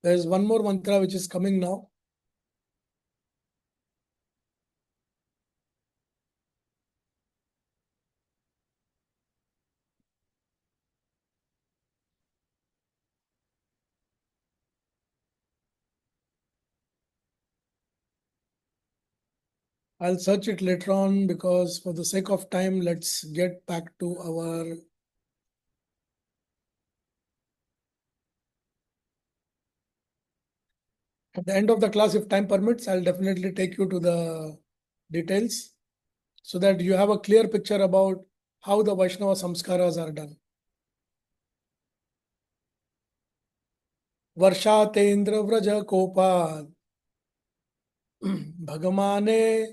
There's one more mantra which is coming now. I'll search it later on because for the sake of time, let's get back to our at the end of the class, if time permits, I'll definitely take you to the details so that you have a clear picture about how the Vaishnava samskaras are done. Varshatendra vraja kopad bhagamane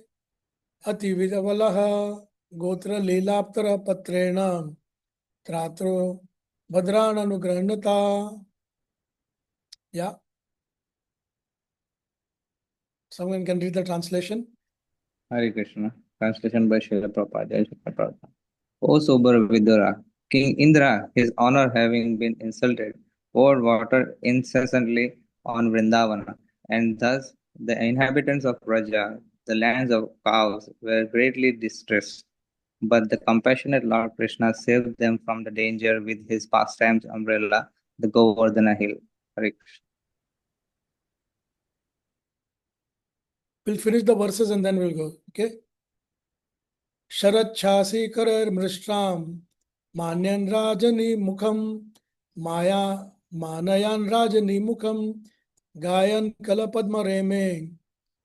ati vidavalaha gotra leelaptara patrena tratro bhadran anugrahnata. Yeah. Someone can read the translation. Hare Krishna. Translation by Srila Prabhupada. Jai Srila Prabhupada. O sober Vidura, King Indra, his honor having been insulted, poured water incessantly on Vrindavana, and thus the inhabitants of Raja, the lands of cows, were greatly distressed. But the compassionate Lord Krishna saved them from the danger with his pastimes umbrella, the Govardhana hill. Hare Krishna. We'll finish the verses and then we'll go. Okay. Sharat Chasi Karar Mrishram Manyan Rajani Mukham Maya Manayan Rajani Mukham Gayan Kalapadma Reme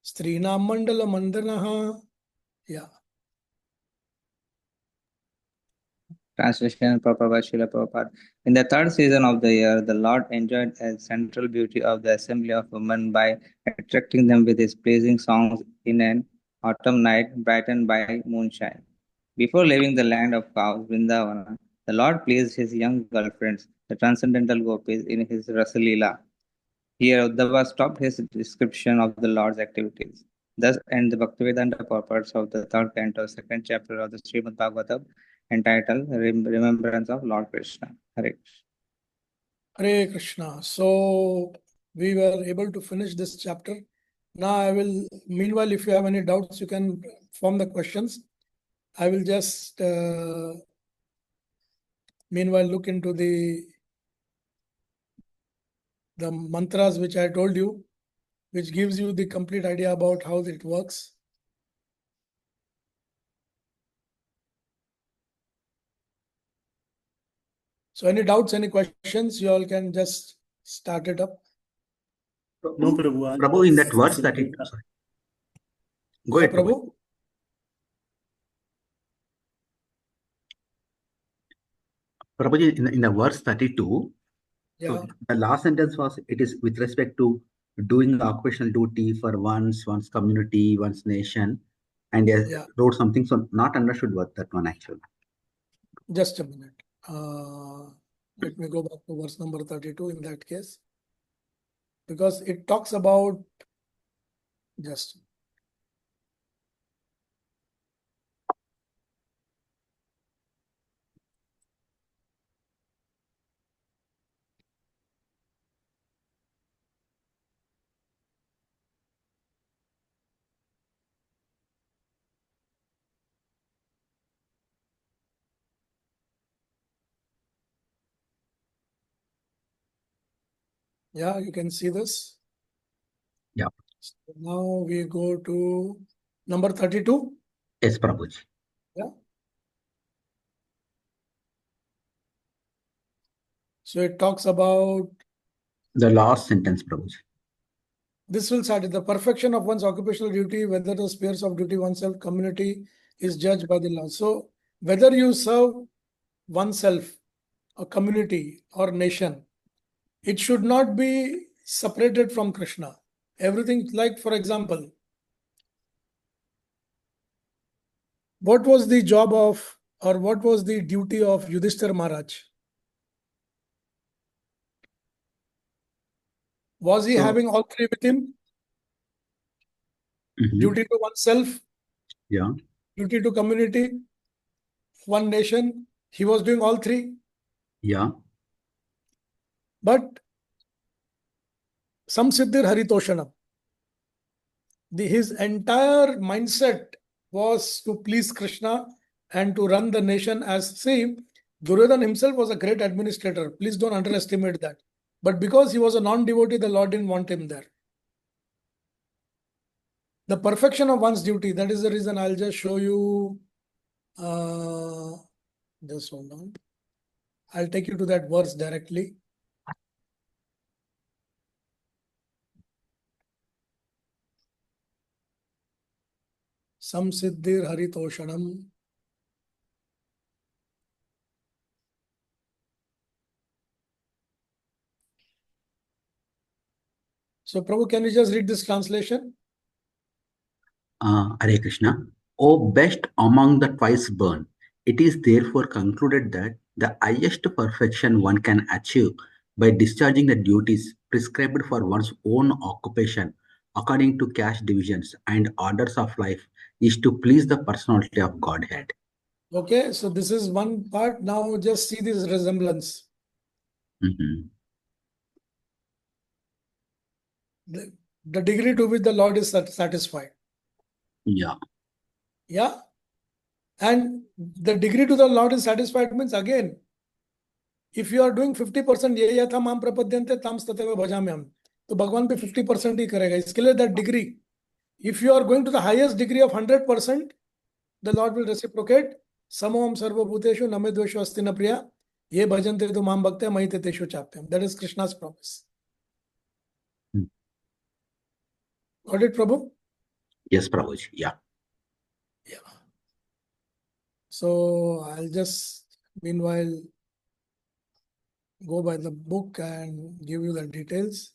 Strina Mandala Mandanaha. Yeah. Translation proper by Srila Prabhupada. In the third season of the year, the Lord enjoyed a central beauty of the assembly of women by attracting them with his pleasing songs in an autumn night brightened by moonshine. Before leaving the land of cows, Vrindavana, the Lord pleased his young girlfriends, the transcendental gopis, in his Rasalila. Here, Uddhava stopped his description of the Lord's activities. Thus end the Bhaktivedanta purports of the third canto, second chapter of the Srimad Bhagavatam, entitled Remembrance of Lord Krishna. Hare Krishna. Hare Krishna. So we were able to finish this chapter. Now I will, meanwhile, if you have any doubts, you can form the questions. I will just meanwhile look into the mantras which I told you, which gives you the complete idea about how it works. So any doubts, any questions, you all can just start it up. No, Prabhu. Prabhu, in that verse that it. Sorry. Go Yeah, ahead, Prabhu. Prabhu. Prabhuji, in the verse 32, Yeah. so the last sentence was, it is with respect to doing the occupational duty for one's community, one's nation, and they Yeah. wrote something, so not understood what that one actually. Just a minute. Let me go back to verse number 32 in that case. Because it talks about just. Yeah, you can see this. Yeah. So now we go to number 32. Yes, Prabhuji. Yeah. So it talks about the last sentence, Prabhuji. this will start the perfection of one's occupational duty, whether the spheres of duty oneself, community is judged by the law. So whether you serve oneself, a community or nation, it should not be separated from Krishna. Everything, like for example, what was the job of, or what was the duty of Yudhishthira Maharaj? Was he having all three with him? Duty to oneself, Yeah. duty to community, one nation. He was doing all three. Yeah. But Samsiddhir Haritoshanam, his entire mindset was to please Krishna and to run the nation as, see, Duryodhana himself was a great administrator. Please don't underestimate that. But because he was a non-devotee, the Lord didn't want him there. The perfection of one's duty. That is the reason I'll just show you. Just hold on. I'll take you to that verse directly. Samsiddhir haritoshanam. So, Prabhu, can you just read this translation? Hare Krishna. O best among the twice born, it is therefore concluded that the highest perfection one can achieve by discharging the duties prescribed for one's own occupation according to caste divisions and orders of life is to please the personality of Godhead. Okay, so this is one part. Now just see this resemblance. Mhm. The degree to which the Lord is satisfied. Yeah. Yeah. And the degree to the Lord is satisfied means, again, if you are doing 50%, ये यथा माम प्रपद्यन्ते ताम तथैव भजाम्यहम्, तो भगवान पे 50% ही करेगा. इसके लिए that degree. If you are going to the highest degree of 100%, the Lord will reciprocate. Samoham sarvabhuteshu name dvesho asti na priya. Ye bhajante tu mam bhakte mahite teshu chapyam. That is Krishna's promise. Hmm. Got it, Prabhu? Yes, Prabhuji. Yeah. Yeah. So I'll just meanwhile go by the book and give you the details.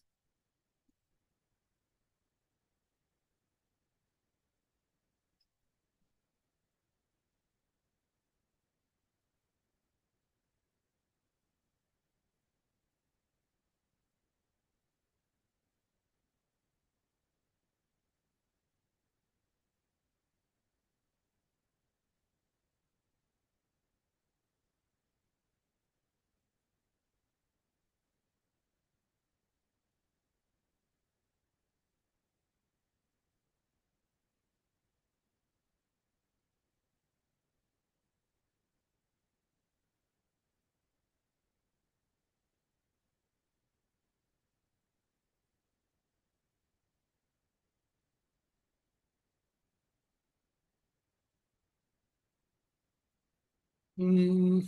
Hmm.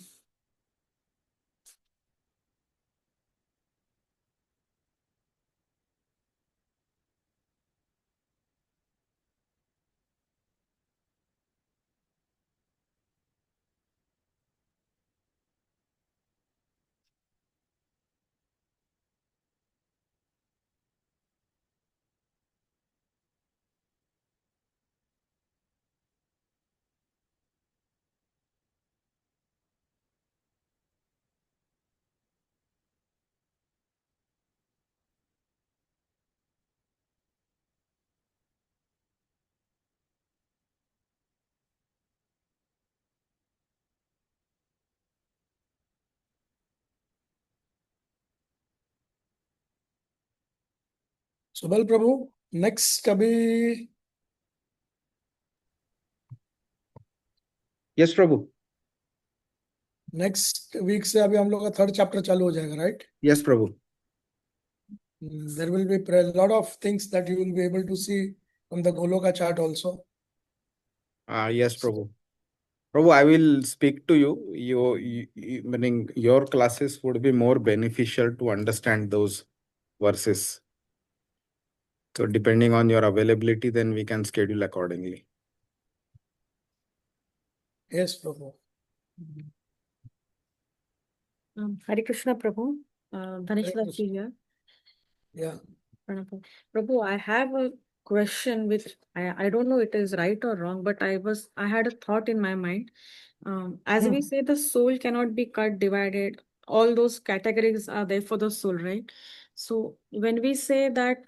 Subal Prabhu next अभी yes प्रभु. Next week से अभी हम लोग का third chapter चालू हो जाएगा, right? Yes Prabhu. There will be a lot of things that you will be able to see from the Goloka chart also. Yes Prabhu. Prabhu, I will speak to you. Meaning your classes would be more beneficial to understand those verses. So depending on your availability, then we can schedule accordingly. Yes, Prabhu. Hare Krishna, Prabhu. Dhaneshwar ji here. Yeah. Prabhu, I have a question which I don't know it is right or wrong, but I had a thought in my mind. As we say, the soul cannot be cut, divided. All those categories are there for the soul, right? So when we say that,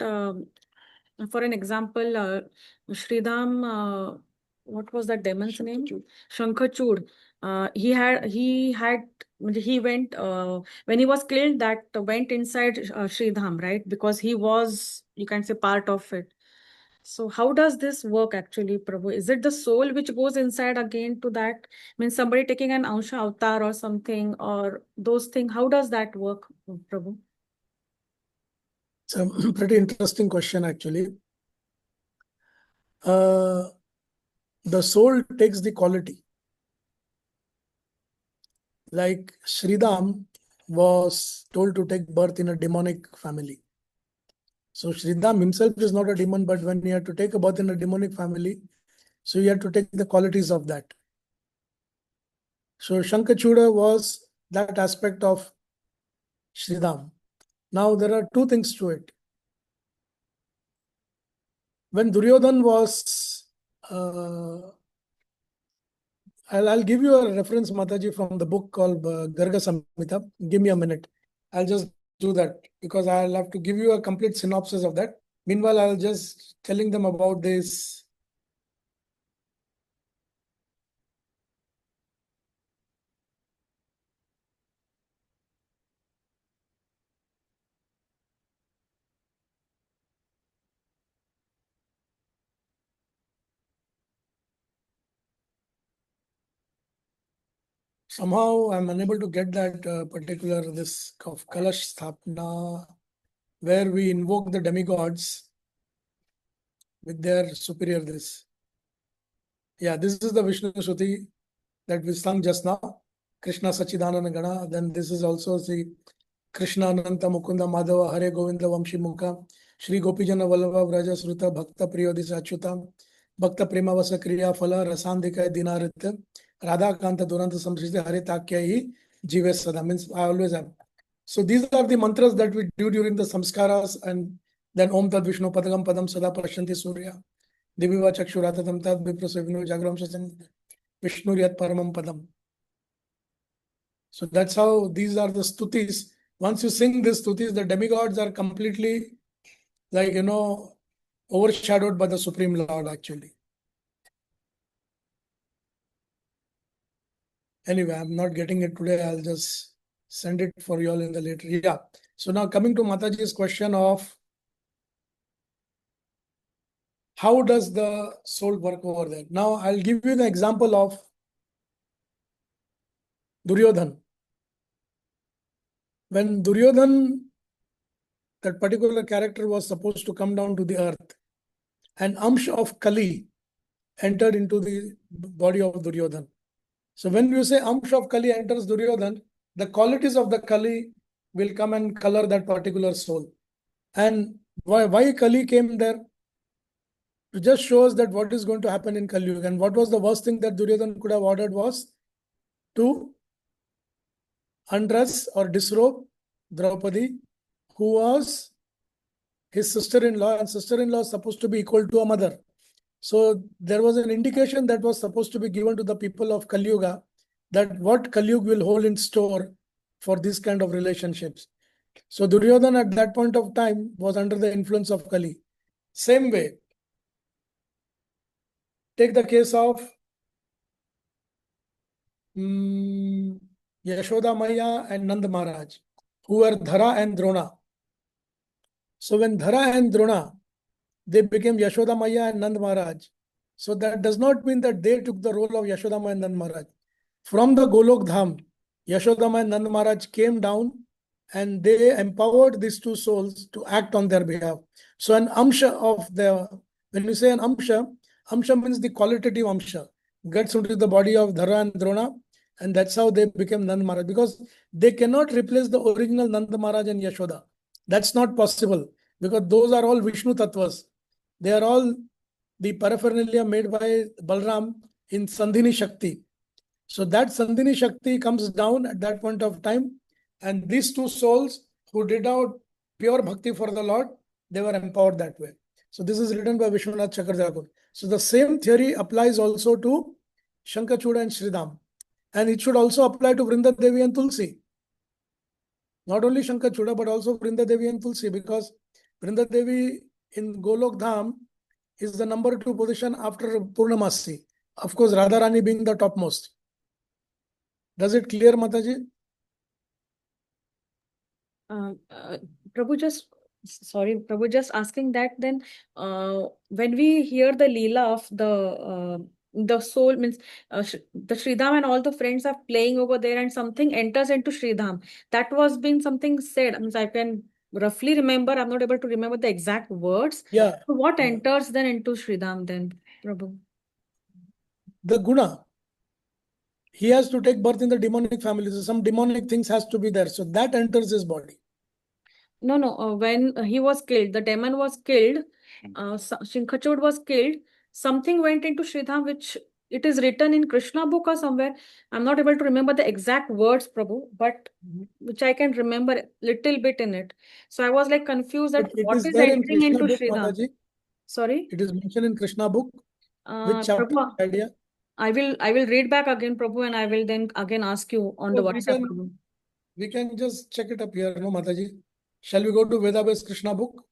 for an example, Sridham, what was that demon's name? Shankachud. He went when he was killed, that went inside Sridham, right? Because he was, you can say, part of it. So how does this work actually, Prabhu? Is it the soul which goes inside again to that? I mean, somebody taking an Ansha avatar or something, or those things, how does that work, Prabhu? It's a pretty interesting question, actually. the soul takes the quality. Like Sridham was told to take birth in a demonic family. So Sridham himself is not a demon, but when he had to take a birth in a demonic family, so he had to take the qualities of that. So Shankachuda was that aspect of Sridham. Now there are two things to it. When Duryodhan was, I'll give you a reference, Mataji, from the book called Garga Samhita. Give me a minute. I'll just do that because I'll have to give you a complete synopsis of that. Meanwhile, I'll just telling them about this. Somehow I'm unable to get that particular this of Kalash Sthapna, where we invoke the demigods with their superior this. Yeah, this is the Vishnu Shruti that we sung just now. Krishna Sachidananda Gana. Then this is also the Krishna Ananta Mukunda Madhava Hare Govinda Vamshi Mukha Shri Gopijana Vallabha Vraja Sruta Bhakta Priyodis Achyuta Bhakta Prema Vasa Kriya Phala Rasandika Dinarit Radha Kanta Duranta Samshriti Hare Takyahi Jive Sada. Means I always have. So these are the mantras that we do during the samskaras, and then Om Tad Vishnu Padagam Padam Sada Prashanti Surya Diviva Chakshuratatam Tad Viprasavinu Jagram Shasam Vishnu Yat Paramam Padam. So that's how these are the stutis. Once you sing these stutis, the demigods are completely overshadowed by the Supreme Lord actually. Anyway, I'm not getting it today. I'll just send it for you all in the later. Yeah. So now coming to Mataji's question of how does the soul work over there? Now I'll give you the example of Duryodhan. When Duryodhan, that particular character, was supposed to come down to the earth, an amsh of Kali entered into the body of Duryodhan. So when you say amsh of Kali enters Duryodhan, the qualities of the Kali will come and color that particular soul. And why Kali came there? It just shows that what is going to happen in Kali Yuga. And what was the worst thing that Duryodhan could have ordered was to undress or disrobe Draupadi, who was his sister-in-law, and sister-in-law is supposed to be equal to a mother. So there was an indication that was supposed to be given to the people of Kali Yuga that what Kali Yuga will hold in store for this kind of relationships. So Duryodhan at that point of time was under the influence of Kali. Same way, take the case of Yashoda Maya and Nand Maharaj, who were Dhara and Drona. So when Dhara and Drona, they became Yashoda Maya and Nand Maharaj. So that does not mean that they took the role of Yashoda Maya and Nand Maharaj. From the Golok Dham, Yashoda Maya and Nand Maharaj came down and they empowered these two souls to act on their behalf. So an amsha of the, when we say an amsha means the qualitative amsha, gets into the body of Dhara and Drona, and that's how they became Nand Maharaj, because they cannot replace the original Nand Maharaj and Yashoda. That's not possible, because those are all Vishnu Tattvas. They are all the paraphernalia made by Balram in Sandhini Shakti. So that Sandhini Shakti comes down at that point of time, and these two souls who did out pure bhakti for the Lord, they were empowered that way. So this is written by Vishwanath Chakravarti. So the same theory applies also to Shankachuda and Sridham. And it should also apply to Vrinda Devi and Tulsi. Not only Shankachuda, but also Vrinda Devi and Tulsi, because Vrinda Devi in Golok Dham is the number 2 position after Purnamasi. Of course, Radharani being the topmost. Does it clear, Mataji? Prabhu, just asking that then, when we hear the Leela of the soul, means the Sridham and all the friends are playing over there and something enters into Sridham. That was been something said. Means I can roughly remember. I'm not able to remember the exact words. Yeah, So what yeah. enters then into Sridham then, Prabhu? The guna. He has to take birth in the demonic family. So some demonic things has to be there. So that enters his body. No, no. When he was killed, the demon was killed. Shinkhachud was killed. Something went into Sridham, which it is written in Krishna book or somewhere. I'm not able to remember the exact words, Prabhu, but which I can remember little bit in it. So I was like confused that But it what is is there in entering Krishna into book, Sridham. Mataji. Sorry. It is mentioned in Krishna book. Which chapter? Prabhu, Idea? I will read back again, Prabhu, and I will then again ask you on the So WhatsApp, Prabhu. we can just check it up here, no, Mataji. Shall we go to Veda-based Krishna book?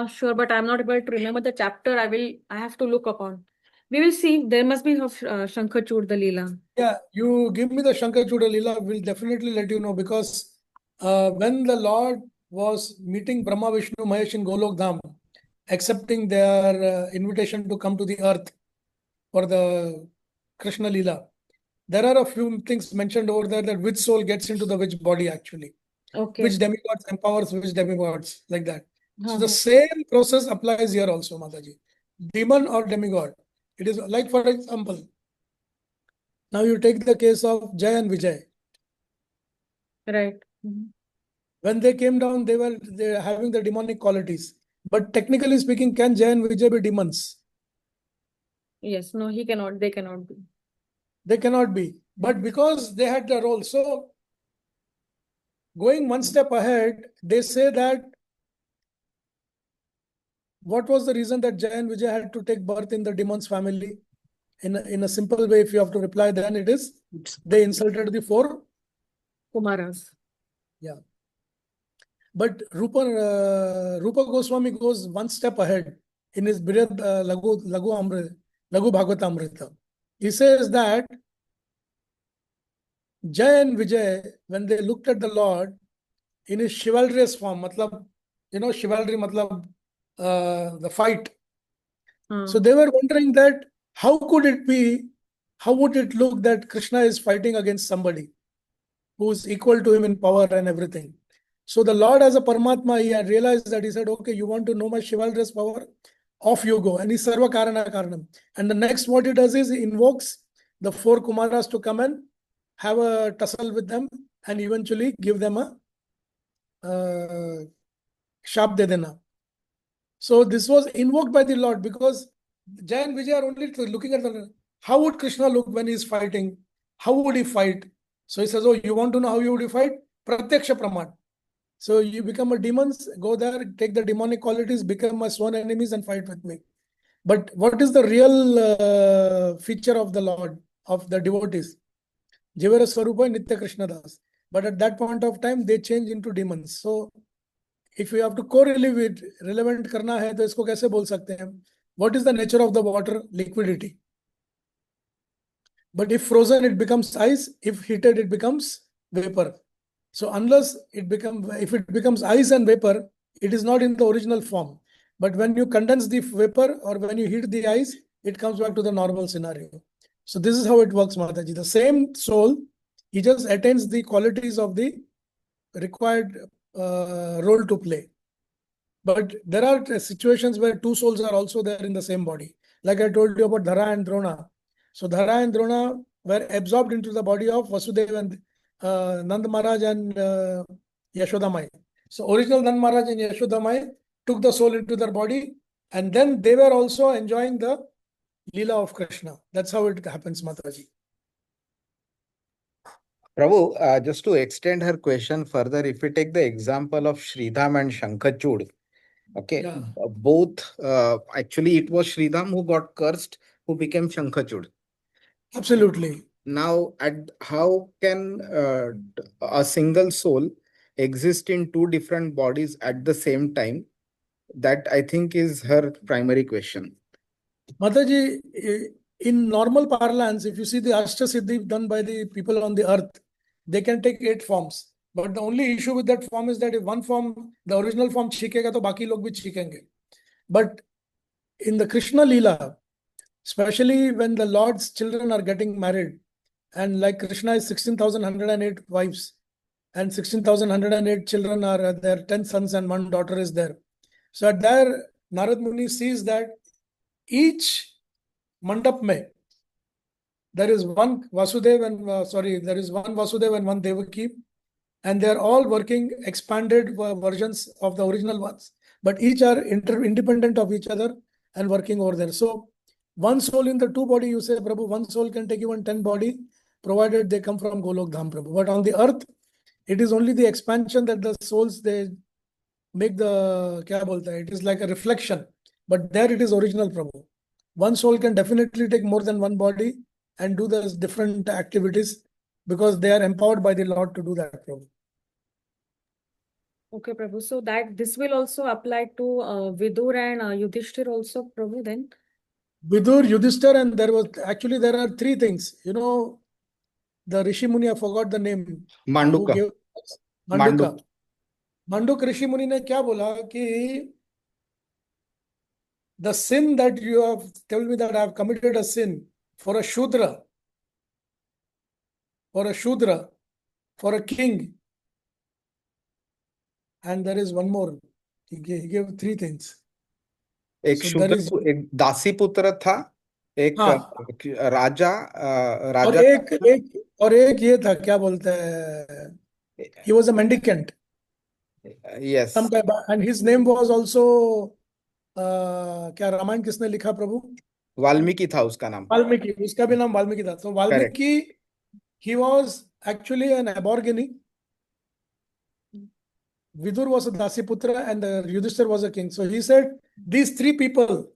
Sure, but I'm not able to remember the chapter. I have to look upon. We will see. There must be of Shankhachud, the Leela. Yeah, you give me the Shankachuda Leela, we'll definitely let you know, because when the Lord was meeting Brahma, Vishnu, Mahesh in Golok Dham, accepting their invitation to come to the earth for the Krishna Leela, there are a few things mentioned over there that which soul gets into the which body actually. Okay. Which demigods empowers which demigods, like that. So the Uh-huh. same process applies here also, Mataji. Demon or demigod. It is like, for example, now you take the case of Jay and Vijay. Right. Mhm. When they came down, they were having the demonic qualities. But technically speaking, can Jay and Vijay be demons? Yes. No, he cannot. They cannot be. They cannot be. But because they had the role. So going one step ahead, they say that what was the reason that Jay and Vijay had to take birth in the demon's family? In a simple way, if you have to reply, then it is they insulted the four Kumaras. Yeah. But Rupa Goswami goes one step ahead in his Brihad Lagu Bhagavatamrita. He says that Jay and Vijay, when they looked at the Lord in his chivalrous form, matlab, chivalry, matlab, the fight. So they were wondering that how could it be, how would it look that Krishna is fighting against somebody who is equal to him in power and everything. So the Lord, as a Paramatma, he had realized that. He said, okay, you want to know my chivalrous power? Off you go. And he's Sarva Karana Karanam. And the next what he does is he invokes the four Kumaras to come and have a tussle with them and eventually give them a Shap de dena. So this was invoked by the Lord because Jay and Vijay are only looking at how would Krishna look when he's fighting? How would he fight? So he says, oh, you want to know how you would fight? Pratyaksha Praman. So you become a demon, go there, take the demonic qualities, become my sworn enemies and fight with me. But what is the real feature of the Lord, of the devotees? Jivara Swarupa Nitya Krishna Das. But at that point of time, they change into demons. So if you have to correlate relevant करना है तो इसको कैसे बोल सकते हैं? What is the nature of the water? Liquidity. But if frozen, it becomes ice. If heated, it becomes vapor. So unless if it becomes ice and vapor, it is not in the original form. But when you condense the vapor or when you heat the ice, it comes back to the normal scenario. So this is how it works, Mataji. The same soul, he just attains the qualities of the required role to play. But there are situations where two souls are also there in the same body. Like I told you about Dhara and Drona. So Dhara and Drona were absorbed into the body of Vasudeva and Nand Maharaj and Yashodamai. So original Nand Maharaj and Yashodamai took the soul into their body, and then they were also enjoying the Leela of Krishna. That's how it happens, Mataji. Prabhu, just to extend her question further, if we take the example of Sridham and Shankhachud, okay, Yeah. both actually it was Sridham who got cursed, who became Shankhachud. Absolutely. Now, how can a single soul exist in two different bodies at the same time? That I think is her primary question. Mataji, in normal parlance, if you see the Ashtasiddhi done by the people on the earth, they can take 8 forms. But the only issue with that form is that if one form, the original form chikega, to baki log bhi chikenge. But in the Krishna Leela, especially when the Lord's children are getting married, and like Krishna is 16,108 wives, and 16,108 children are there, 10 sons and 1 daughter is there. So at there, Narad Muni sees that each mandap mein, there is one Vasudev and there is one Vasudev and one Devaki, and they are all working expanded versions of the original ones, but each are independent of each other and working over there. So one soul in the 2 body, you say, Prabhu, one soul can take even 10 body, provided they come from Golok Dham, Prabhu. But on the earth, it is only the expansion that the souls, they make the, kya bolta hai, it is like a reflection, but there it is original, Prabhu. One soul can definitely take more than one body and do the different activities because they are empowered by the Lord to do that, Prabhu. Okay, Prabhu. So that this will also apply to Vidur and Yudhishthir also, Prabhu, then? Vidur, Yudhishthir, and there are 3 things. You know, the Rishi Muni, I forgot the name. Who Manduka. gave Manduka. Manduk Rishi Muni ने क्या बोला कि the sin that you have told me that I have committed a sin for a Shudra, for a king, and there is one more. He gave 3 things. एक So शूद्र, there is, एक दासी पुत्र था, एक हाँ, राजा, और राजा एक ये था, क्या बोलते हैं, he was a mendicant. Yes. And his name was also क्या रामायण किसने लिखा प्रभु? वाल्मीकि था उसका नाम. वाल्मीकि, उसका भी नाम वाल्मीकि था. So Valmiki, he was actually an aborigine. Vidur was a Dasiputra and Yudhishthir was a king. So he said, these 3 people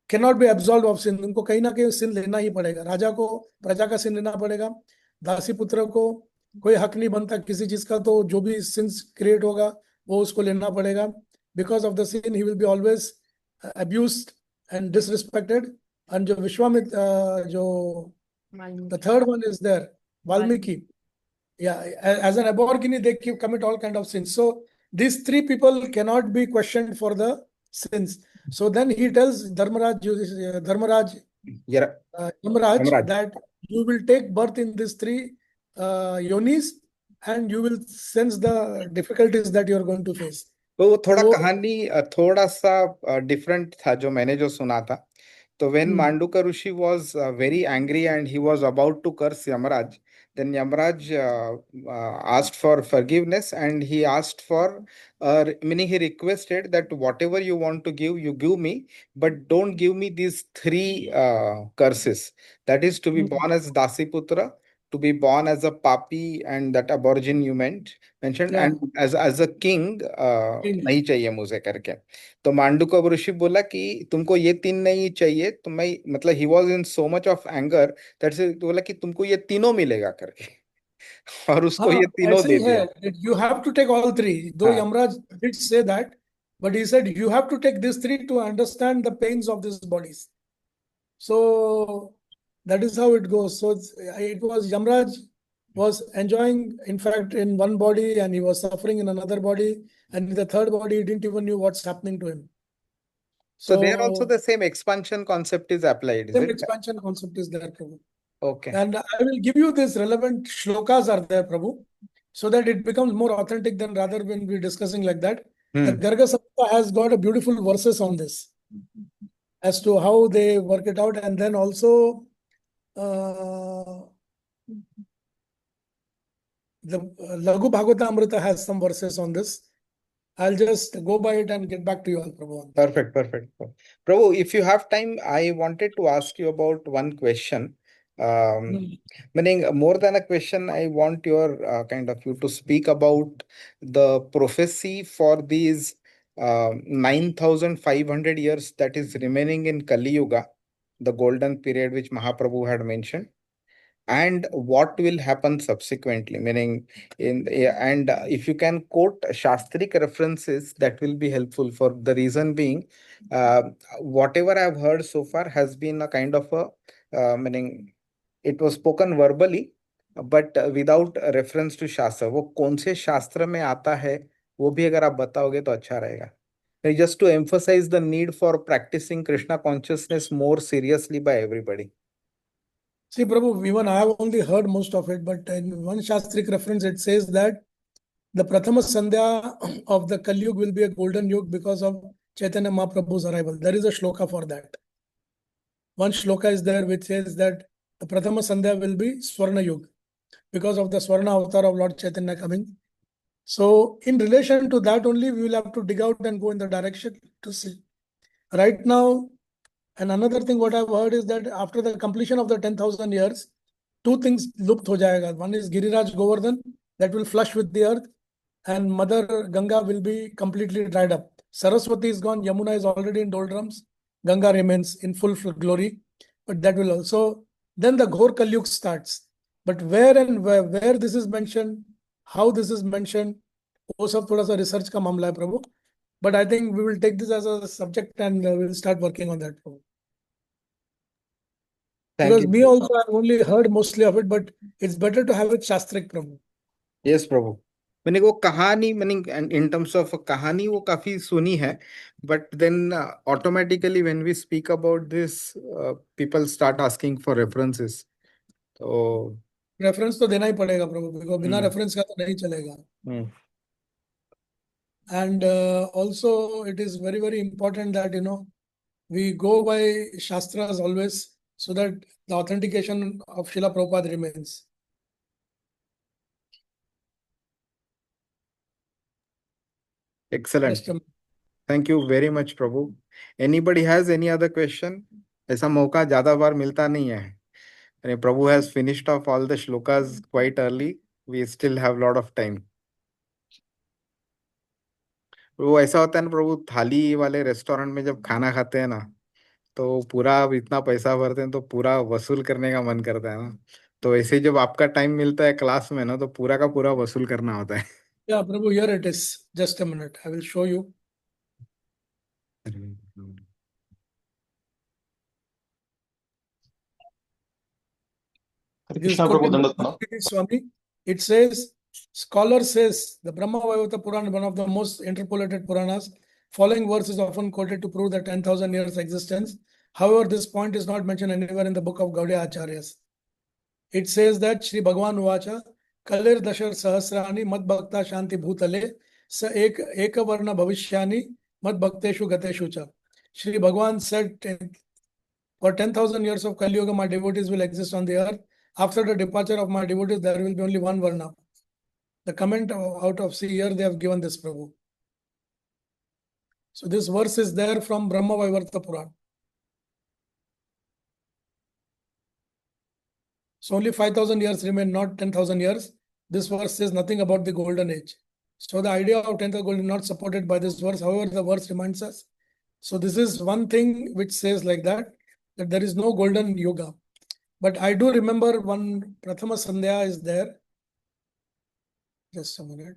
cannot be absolved of sin. उनको कहीं ना कहीं sin लेना ही पड़ेगा. राजा को प्रजा का sin लेना पड़ेगा. दासीपुत्र को कोई हक नहीं बनता किसी चीज का, तो जो भी sins create होगा वो उसको लेना पड़ेगा. Because of the sin, he will be always abused and disrespected. And जो विश्वामित्र, जो the third one is there, Valmiki. Yeah, as an aborigine, they commit all kind of sins. So these 3 people cannot be questioned for the sins. So then he tells Dharmaraj Yamraj. that you will take birth in these 3 yonis and you will sense the difficulties that you are going to face. तो वो थोड़ा कहानी थोड़ा सा different था जो मैंने जो सुना था. तो when Manduka Rishi was very angry and he was about to curse Yamraj, then Yamraj asked for forgiveness and he asked for, meaning he requested that whatever you want to give, you give me, but don't give me these 3 curses. That is to be born as Dasiputra, to be born as a papi and that aborigine you mentioned, Yeah. and as a king नहीं चाहिए मुझे करके. तो मांडुका ऋषि बोला कि तुमको ये 3 नहीं चाहिए, तो मैं मतलब he was in so much of anger that से बोला कि तुमको ये तीनों मिलेगा करके. और उसको ये तीनों दे दिया. You have to take all 3. Though Yamraj did say that, but he said you have to take these 3 to understand the pains of these bodies. So that is how it goes. So it was Yamraj was enjoying, in fact, in one body, and he was suffering in another body, and in the third body, he didn't even knew what's happening to him. So there also the same expansion concept is applied, is Same it? expansion concept is there, Prabhu. Okay. And I will give you this relevant shlokas are there, Prabhu, so that it becomes more authentic than rather when we're discussing like that. The Garga Samhita has got a beautiful verses on this as to how they work it out, and then also the Laghu Bhagavata Amrita has some verses on this. I'll just go by it and get back to you all, Prabhu. Perfect. Prabhu, if you have time, I wanted to ask you about one question. Meaning more than a question, I want your kind of you to speak about the prophecy for these 9,500 years that is remaining in Kali Yuga, the golden period which Mahaprabhu had mentioned, and what will happen subsequently, meaning and if you can quote shastric references, that will be helpful. For the reason being, whatever I've heard so far has been a kind of a meaning it was spoken verbally but without reference to shastra. वो कौन से शास्त्र में आता है वो भी अगर आप बताओगे तो अच्छा रहेगा. Just to emphasize the need for practicing Krishna consciousness more seriously by everybody. See, Prabhu, even I have only heard most of it, but in one Shastric reference, it says that The Prathama Sandhya of the Kali Yuga will be a golden yuga because of Chaitanya Mahaprabhu's arrival. There is a shloka for that. One shloka is there which says that the Prathama Sandhya will be Swarna Yuga because of the Swarna avatar of Lord Chaitanya coming. So in relation to that only, we will have to dig out and go in the direction to see. Right now, and another thing what I've heard is that after the completion of the 10,000 years, two things lupt ho jayega. One is Giriraj Govardhan that will flush with the earth, and Mother Ganga will be completely dried up. Saraswati is gone, Yamuna is already in doldrums, Ganga remains in full glory, but that will also, then the Ghor Kali Yuga starts. But where and where this is mentioned, how this is mentioned, वो सब थोड़ा सा research का मामला है प्रभु. But I think we will take this as a subject and we'll start working on that, Prabhu. Thank Because you. me also, I've only heard mostly of it, but it's better to have it Shastrik, Prabhu. Yes, प्रभु. मैंने वो कहानी मैंने in terms of कहानी वो काफी सुनी है, but then automatically when we speak about this, people start asking for references. तो Reference तो देना ही पड़ेगा प्रभु, because बिना reference का तो नहीं चलेगा. And also it is very, very important that, we go by Shastras always so that the authentication of Srila Prabhupada remains. Excellent. Just a- Thank you very much, Prabhu. Anybody has any other question? ऐसा मौका ज्यादा बार मिलता नहीं है. And Prabhu has finished off all the shlokas quite early. We still have a lot of time. वो ऐसा होता है ना प्रभु, थाली वाले रेस्टोरेंट में जब खाना खाते हैं ना, तो पूरा इतना पैसा भरते हैं तो पूरा वसूल करने का मन करता है ना. तो ऐसे ही जब आपका टाइम मिलता है क्लास में ना, तो पूरा का पूरा वसूल करना होता है. Yeah, Prabhu, here it is. Just a minute. I will show you. Hare This is Krishna Prabhu, quoted by दंडवत प्रणाम. Bhakti Swami. It says, scholar says, the Brahma Vaivata Purana, one of the most interpolated Puranas, following verse is often quoted to prove the 10,000 years existence. However, this point is not mentioned anywhere in the book of Gaudiya Acharyas. It says that Shri Bhagavan Vacha, Kalir Dashar Sahasrani Mad Bhakta Shanti Bhutale Sa Eka Varna Bhavishyani Mad Bhakteshu Gateshu Cha. Shri Bhagavan said, for 10,000 years of Kali Yuga, my devotees will exist on the earth. After the departure of my devotees, there will be only one Varna. The comment out of see here, they have given this, Prabhu. So this verse is there from Brahma Vaivarta Purana. So only 5,000 years remain, not 10,000 years. This verse says nothing about the golden age. So the idea of 10th gold is not supported by this verse. However, the verse reminds us. So this is one thing which says like that there is no golden yuga. But I do remember one Prathama Sandhya is there. Just a minute.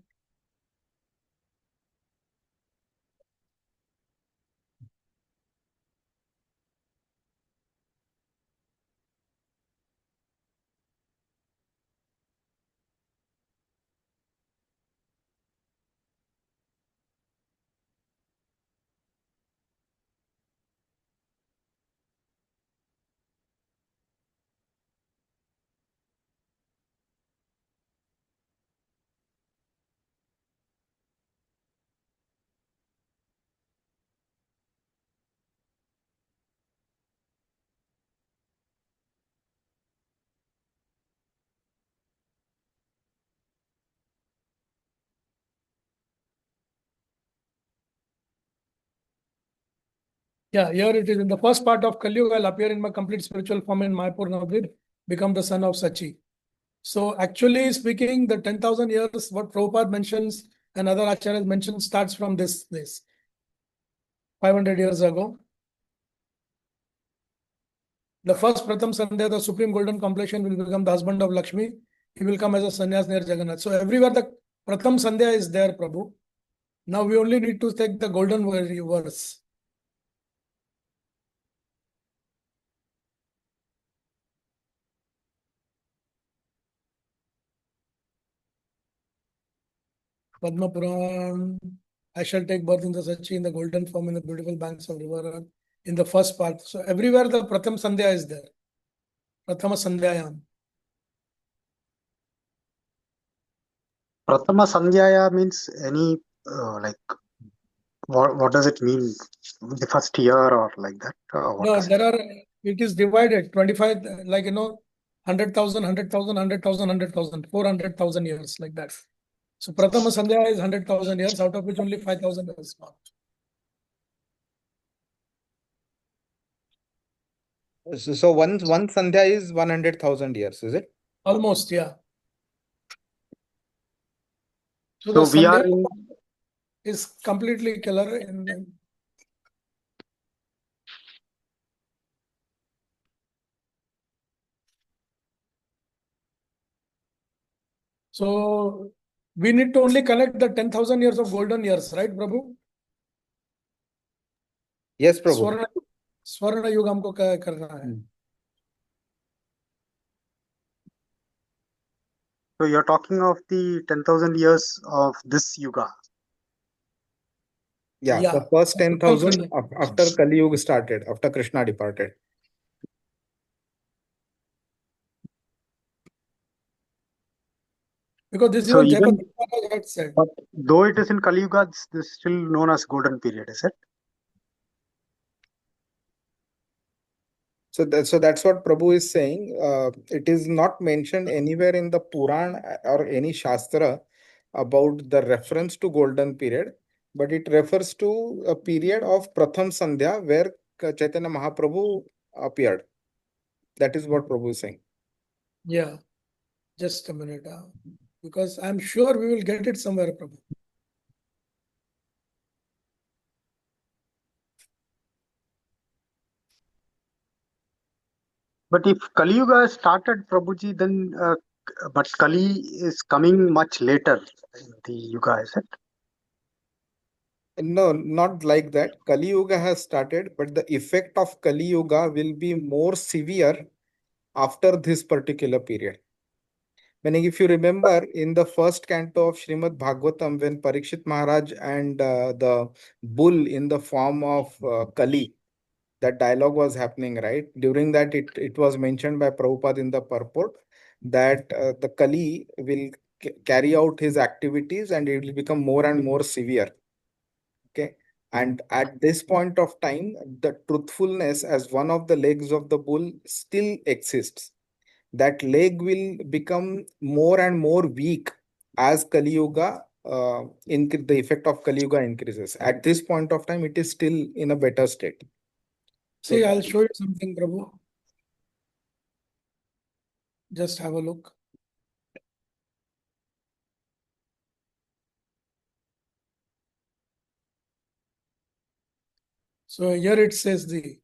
Yeah, here it is. In the first part of Kali Yuga, I'll appear in my complete spiritual form in Mayapur Navadvip, become the son of Sachi. So actually speaking, the 10,000 years, what Prabhupada mentions and other acharyas mention starts from this 500 years ago. The first Pratham Sandhya, the supreme golden completion, will become the husband of Lakshmi. He will come as a sannyas near Jagannath. So everywhere the Pratham Sandhya is there, Prabhu. Now we only need to take the golden verse. Padma Puran, I shall take birth in the Sachi, in the golden form, in the beautiful banks of river, in the first part. So everywhere the Pratham Sandhya is there. Prathama Sandhyayam. Pratama Sandhyaya means any like what does it mean? The first year or like that? What No, does there are, it is divided 25, like, 100,000, 100,000, 100,000, 100,000, 400,000 years, like that. So Pratama Sandhya is 100,000 years, out of which only 5,000 is marked. So one Sandhya is 100,000 years, is it? Almost, yeah. So So the we are Sandhya in, is completely color so we need to only connect the 10,000 years of golden years, right, Prabhu? Yes, Prabhu. स्वर्ण युग हमको करना है. so you're talking of the 10,000 years of this yuga. Yeah, Yeah. the first 10,000 10,000. after Kali Yuga started, after Krishna departed. Because this is So what even, Jaipur had said. but though it is in Kali Yuga, this is still known as golden period, is it? So that's what Prabhu is saying. It is not mentioned anywhere in the Puran or any Shastra about the reference to golden period, but it refers to a period of Pratham Sandhya where Chaitanya Mahaprabhu appeared. That is what Prabhu is saying. Yeah. Just a minute. Because I'm sure we will get it somewhere, Prabhu. But if Kali Yuga started, Prabhuji, then but Kali is coming much later in the Yuga, is it? No, not like that. Kali Yuga has started, but the effect of Kali Yuga will be more severe after this particular period. Meaning, if you remember in the first canto of Srimad Bhagavatam, when Parikshit Maharaj and the bull in the form of Kali, that dialogue was happening, right? During that, it was mentioned by Prabhupada in the purport that the Kali will carry out his activities and it will become more and more severe. Okay. And at this point of time, the truthfulness as one of the legs of the bull still exists. That leg will become more and more weak as Kali Yuga, the effect of Kali Yuga increases. At this point of time, it is still in a better state. See, I'll show you something, Prabhu. Just have a look. So here it says the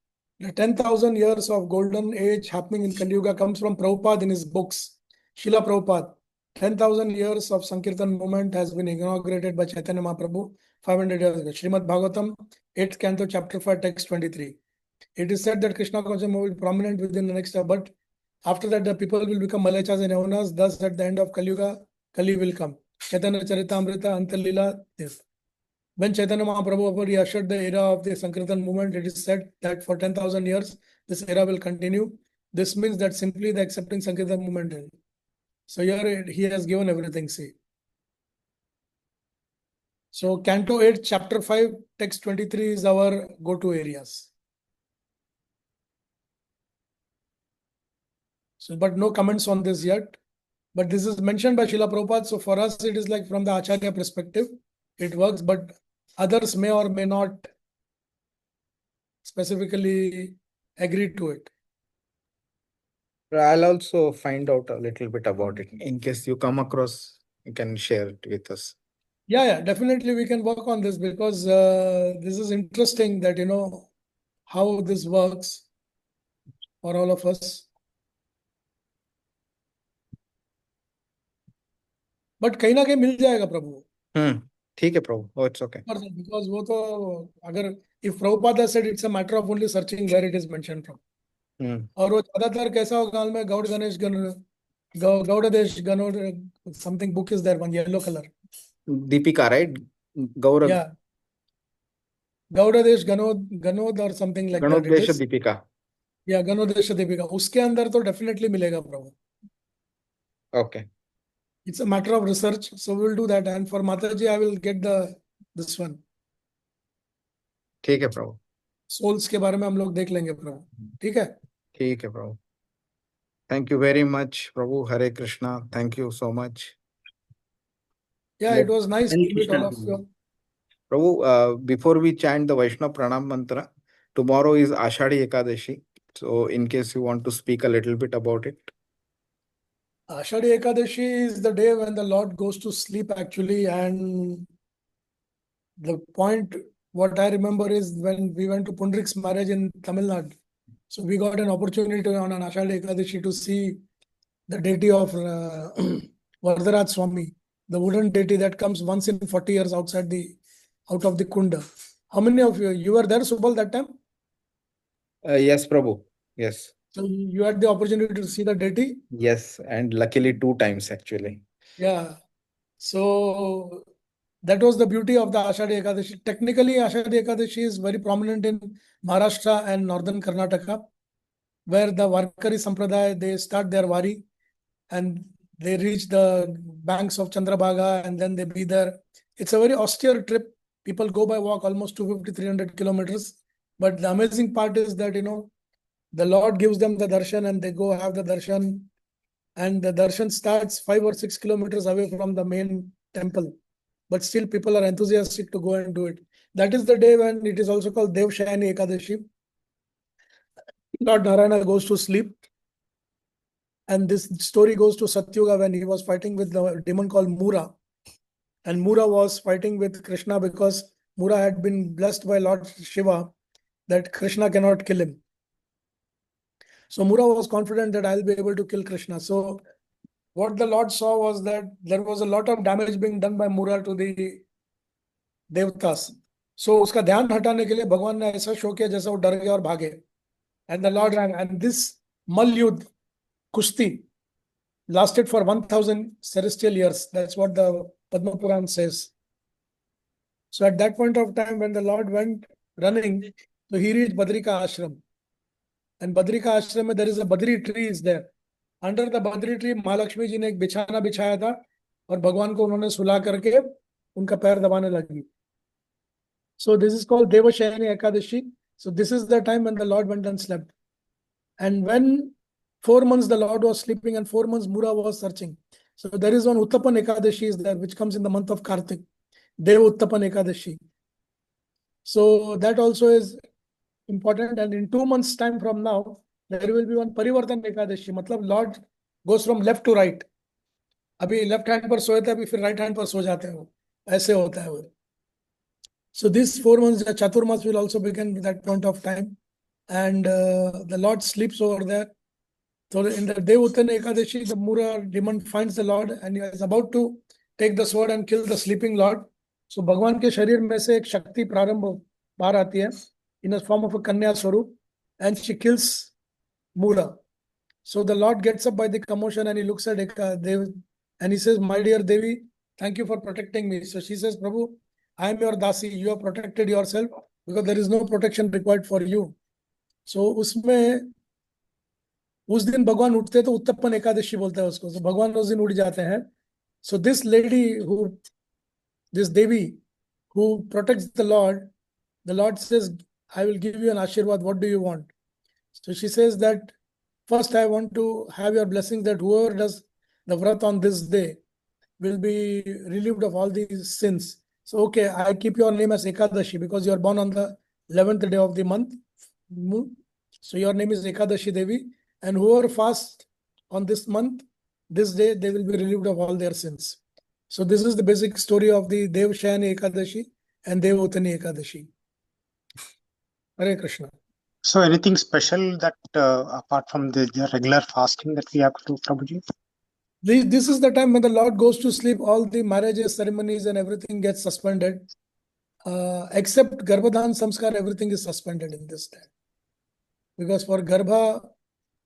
10,000 years of golden age happening in Kali Yuga comes from Prabhupada in his books. Srila Prabhupada. 10,000 years of Sankirtan movement has been inaugurated by Chaitanya Mahaprabhu 500 years ago. Srimad Bhagavatam, 8th Canto, Chapter 5, Text 23. It is said that Krishna consciousness will be prominent within the next year, but after that the people will become Malachas and Yavanas. Thus, at the end of Kali Yuga, Kali will come. Chaitanya Charitamrita, Antalila, this. When Chaitanya Mahaprabhu ushered the era of the Sankirtan movement, it is said that for 10,000 years, this era will continue. This means that simply the accepting Sankirtan movement. So here he has given everything, see. So Canto 8, Chapter 5, Text 23 is our go-to areas. So, but no comments on this yet. But this is mentioned by Srila Prabhupada. So for us, it is like from the Acharya perspective, it works, but others may or may not specifically agree to it. I'll also find out a little bit about it. In case you come across, you can share it with us. Yeah, definitely we can work on this because this is interesting that, how this works for all of us. But कहीं ना कहीं मिल जाएगा प्रभु. ठीक है प्रभु. Oh, it's okay. Because वो तो अगर if Prabhupada said it's a matter of only searching where it is mentioned from. और वो ज्यादातर कैसा होगा में गौड़ गणेश गौड़ देश गणोड़ something book is there, one yellow color. Deepika, right? Gaurav. Yeah. Gaudadesh Ganod or something like that it Ganodesha is. Deepika. Yeah, Ganodesha Deepika. उसके अंदर तो definitely मिलेगा प्रभु. Okay. It's a matter of research, so we'll do that. And for Mataji, I will get this one. ठीक है प्रभु. Souls के बारे में हम लोग देख लेंगे प्रभु. ठीक है? ठीक है प्रभु. Thank you very much, Prabhu. Hare Krishna. Thank you so much. Yeah, Let- it was nice to Hare meet Krishna, all of Prabhu. you. Prabhu, before we chant the Vaishnava Pranam Mantra, tomorrow is Ashadi Ekadashi. So, in case you want to speak a little bit about it. Ashadi Ekadashi is the day when the Lord goes to sleep actually, and the point what I remember is when we went to Pundrik's marriage in Tamil Nadu. So we got an opportunity on an Ashadi Ekadashi to see the deity of Varadaraj Swami, the wooden deity that comes once in 40 years out of the Kunda. How many of you were there, Subal, that time? Yes, Prabhu. Yes. So you had the opportunity to see the deity? Yes. And luckily 2 times actually. Yeah. So that was the beauty of the Ashadi Ekadashi. Technically, Ashadi Ekadashi is very prominent in Maharashtra and northern Karnataka, where the Varkari Sampradaya, they start their Wari and they reach the banks of Chandrabhaga and then they be there. It's a very austere trip. People go by walk almost 250-300 kilometers. But the amazing part is that, the Lord gives them the darshan and they go have the darshan. And the darshan starts 5 or 6 kilometers away from the main temple. But still people are enthusiastic to go and do it. That is the day when it is also called Devshayani Ekadashi. Lord Narayana goes to sleep. And this story goes to Satyuga when he was fighting with the demon called Mura. And Mura was fighting with Krishna because Mura had been blessed by Lord Shiva that Krishna cannot kill him. So Mura was confident that I'll be able to kill Krishna. So what the Lord saw was that there was a lot of damage being done by Mura to the Devtas. So उसका ध्यान हटाने के लिए भगवान ने ऐसा show किया जैसा वो डर गया और भागे. And the Lord ran. And this Malyud, Kushti, lasted for 1000 celestial years. That's what the Padma Puran says. So at that point of time, when the Lord went running, so he reached Badrika Ashram. And Badrika Ashram, there is a Badri tree is there. Under the Badri tree, Mahalakshmi ji ने एक बिछाना बिछाया था और भगवान को उन्होंने सुला करके उनका पैर दबाने लगी. So this is called Devashayani Ekadashi. So this is the time when the Lord went and slept. And when 4 months the Lord was sleeping and 4 months Mura was searching. So there is one Uttapan Ekadashi is there, which comes in the month of Kartik. Dev Uttapan Ekadashi. So that also is important. And in 2 months time from now, there will be one Parivartan Ekadashi. मतलब Lord goes from left to right. अभी left hand पर सोए थे, अभी फिर right hand पर सो जाते हैं वो. ऐसे होता है वो. So these 4 months, the Chaturmas will also begin at that point of time. And the Lord sleeps over there. So in the Dev Uttapan Ekadashi, the Mura demon finds the Lord and he is about to take the sword and kill the sleeping Lord. So भगवान के शरीर में से एक शक्ति प्रारंभ बाहर आती है in the form of a Kanya Swarup, and she kills Mura. So the Lord gets up by the commotion and he looks at Devi and he says, "My dear Devi, thank you for protecting me." So she says, "Prabhu, I am your Dasi. You have protected yourself because there is no protection required for you." So उसमें उस दिन भगवान उठते तो उत्तप्पन एकादशी बोलते हैं उसको. So भगवान उस दिन उठ जाते हैं. So this lady this Devi who protects the Lord says, "I will give you an Ashirwad. What do you want?" So she says that, "First, I want to have your blessing that whoever does the vrat on this day will be relieved of all these sins." So, okay, I keep your name as Ekadashi because you are born on the 11th day of the month. So your name is Ekadashi Devi. And whoever fasts on this month, this day, they will be relieved of all their sins. So this is the basic story of the Devshayani Ekadashi and Dev Uttani Ekadashi. Hare Krishna. So anything special that apart from the regular fasting that we have to do, Prabhuji? This is the time when the Lord goes to sleep, all the marriages, ceremonies and everything gets suspended. Except Garbhadhan Samskar, everything is suspended in this time. Because for Garbha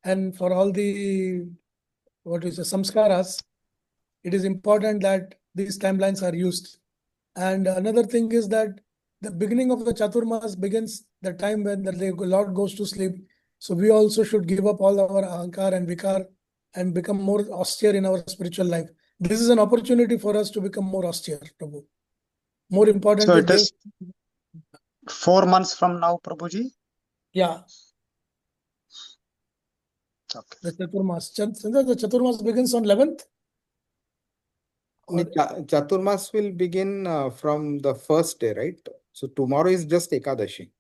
and for all the samskaras, it is important that these timelines are used. And another thing is that the beginning of the Chaturmas begins the time when the Lord goes to sleep. So we also should give up all our ahankar and vikar and become more austere in our spiritual life. This is an opportunity for us to become more austere, Prabhu. More So importantly, it is 4 months from now, Prabhuji? yeah, Okay. the Chaturmas. The Chaturmas begins on 11th. Chaturmas will begin from the first day, right? So tomorrow is just Ekadashi.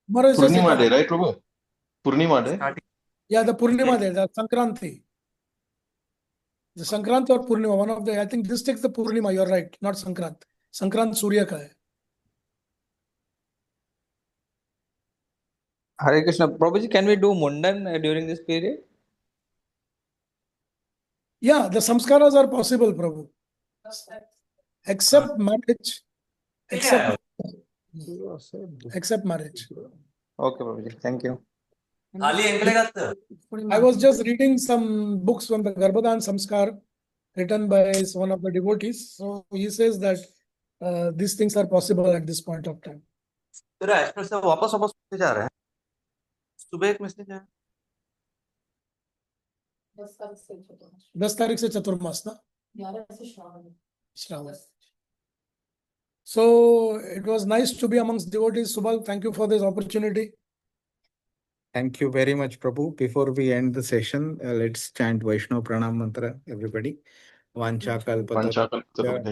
Tomorrow is just Purnima day, Ekadashi. right, Prabhu? Purnima day. Yeah, the Purnima day, the Sankranti. The Sankranti or Purnima, one of the, I think this takes the Purnima, you're right, not Sankrant. Sankrant Surya ka hai. Hare Krishna. Prabhuji, can we do Mundan during this period? Yeah, the samskaras are possible, Prabhu. Except marriage. Except marriage. Okay, Prabhuji. Thank you. I was just reading some books on the Garbhadan Samskar written by one of the devotees. So he says that these things are possible at this point of time. तेरा express से वापस वापस जा रहा है सुबह एक message है 10 तारीख से चतुर्मास ना 11 से Shravan Shravan. So it was nice to be amongst devotees. Subal, thank you for this opportunity. Thank you very much, Prabhu. Before we end the session, let's chant Vaishnav Pranam Mantra, everybody. Vancha kalpata कृपा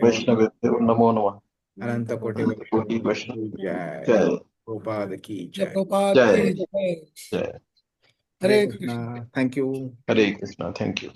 Vaishnavite Namo Namah. अनंत कोटि कोटि वैष्णव जय जय गोपाद की Jai जय Prabhupada जय ki jai. जय Hare Hare Krishna. Krishna. Thank you. Hare Krishna. Thank you.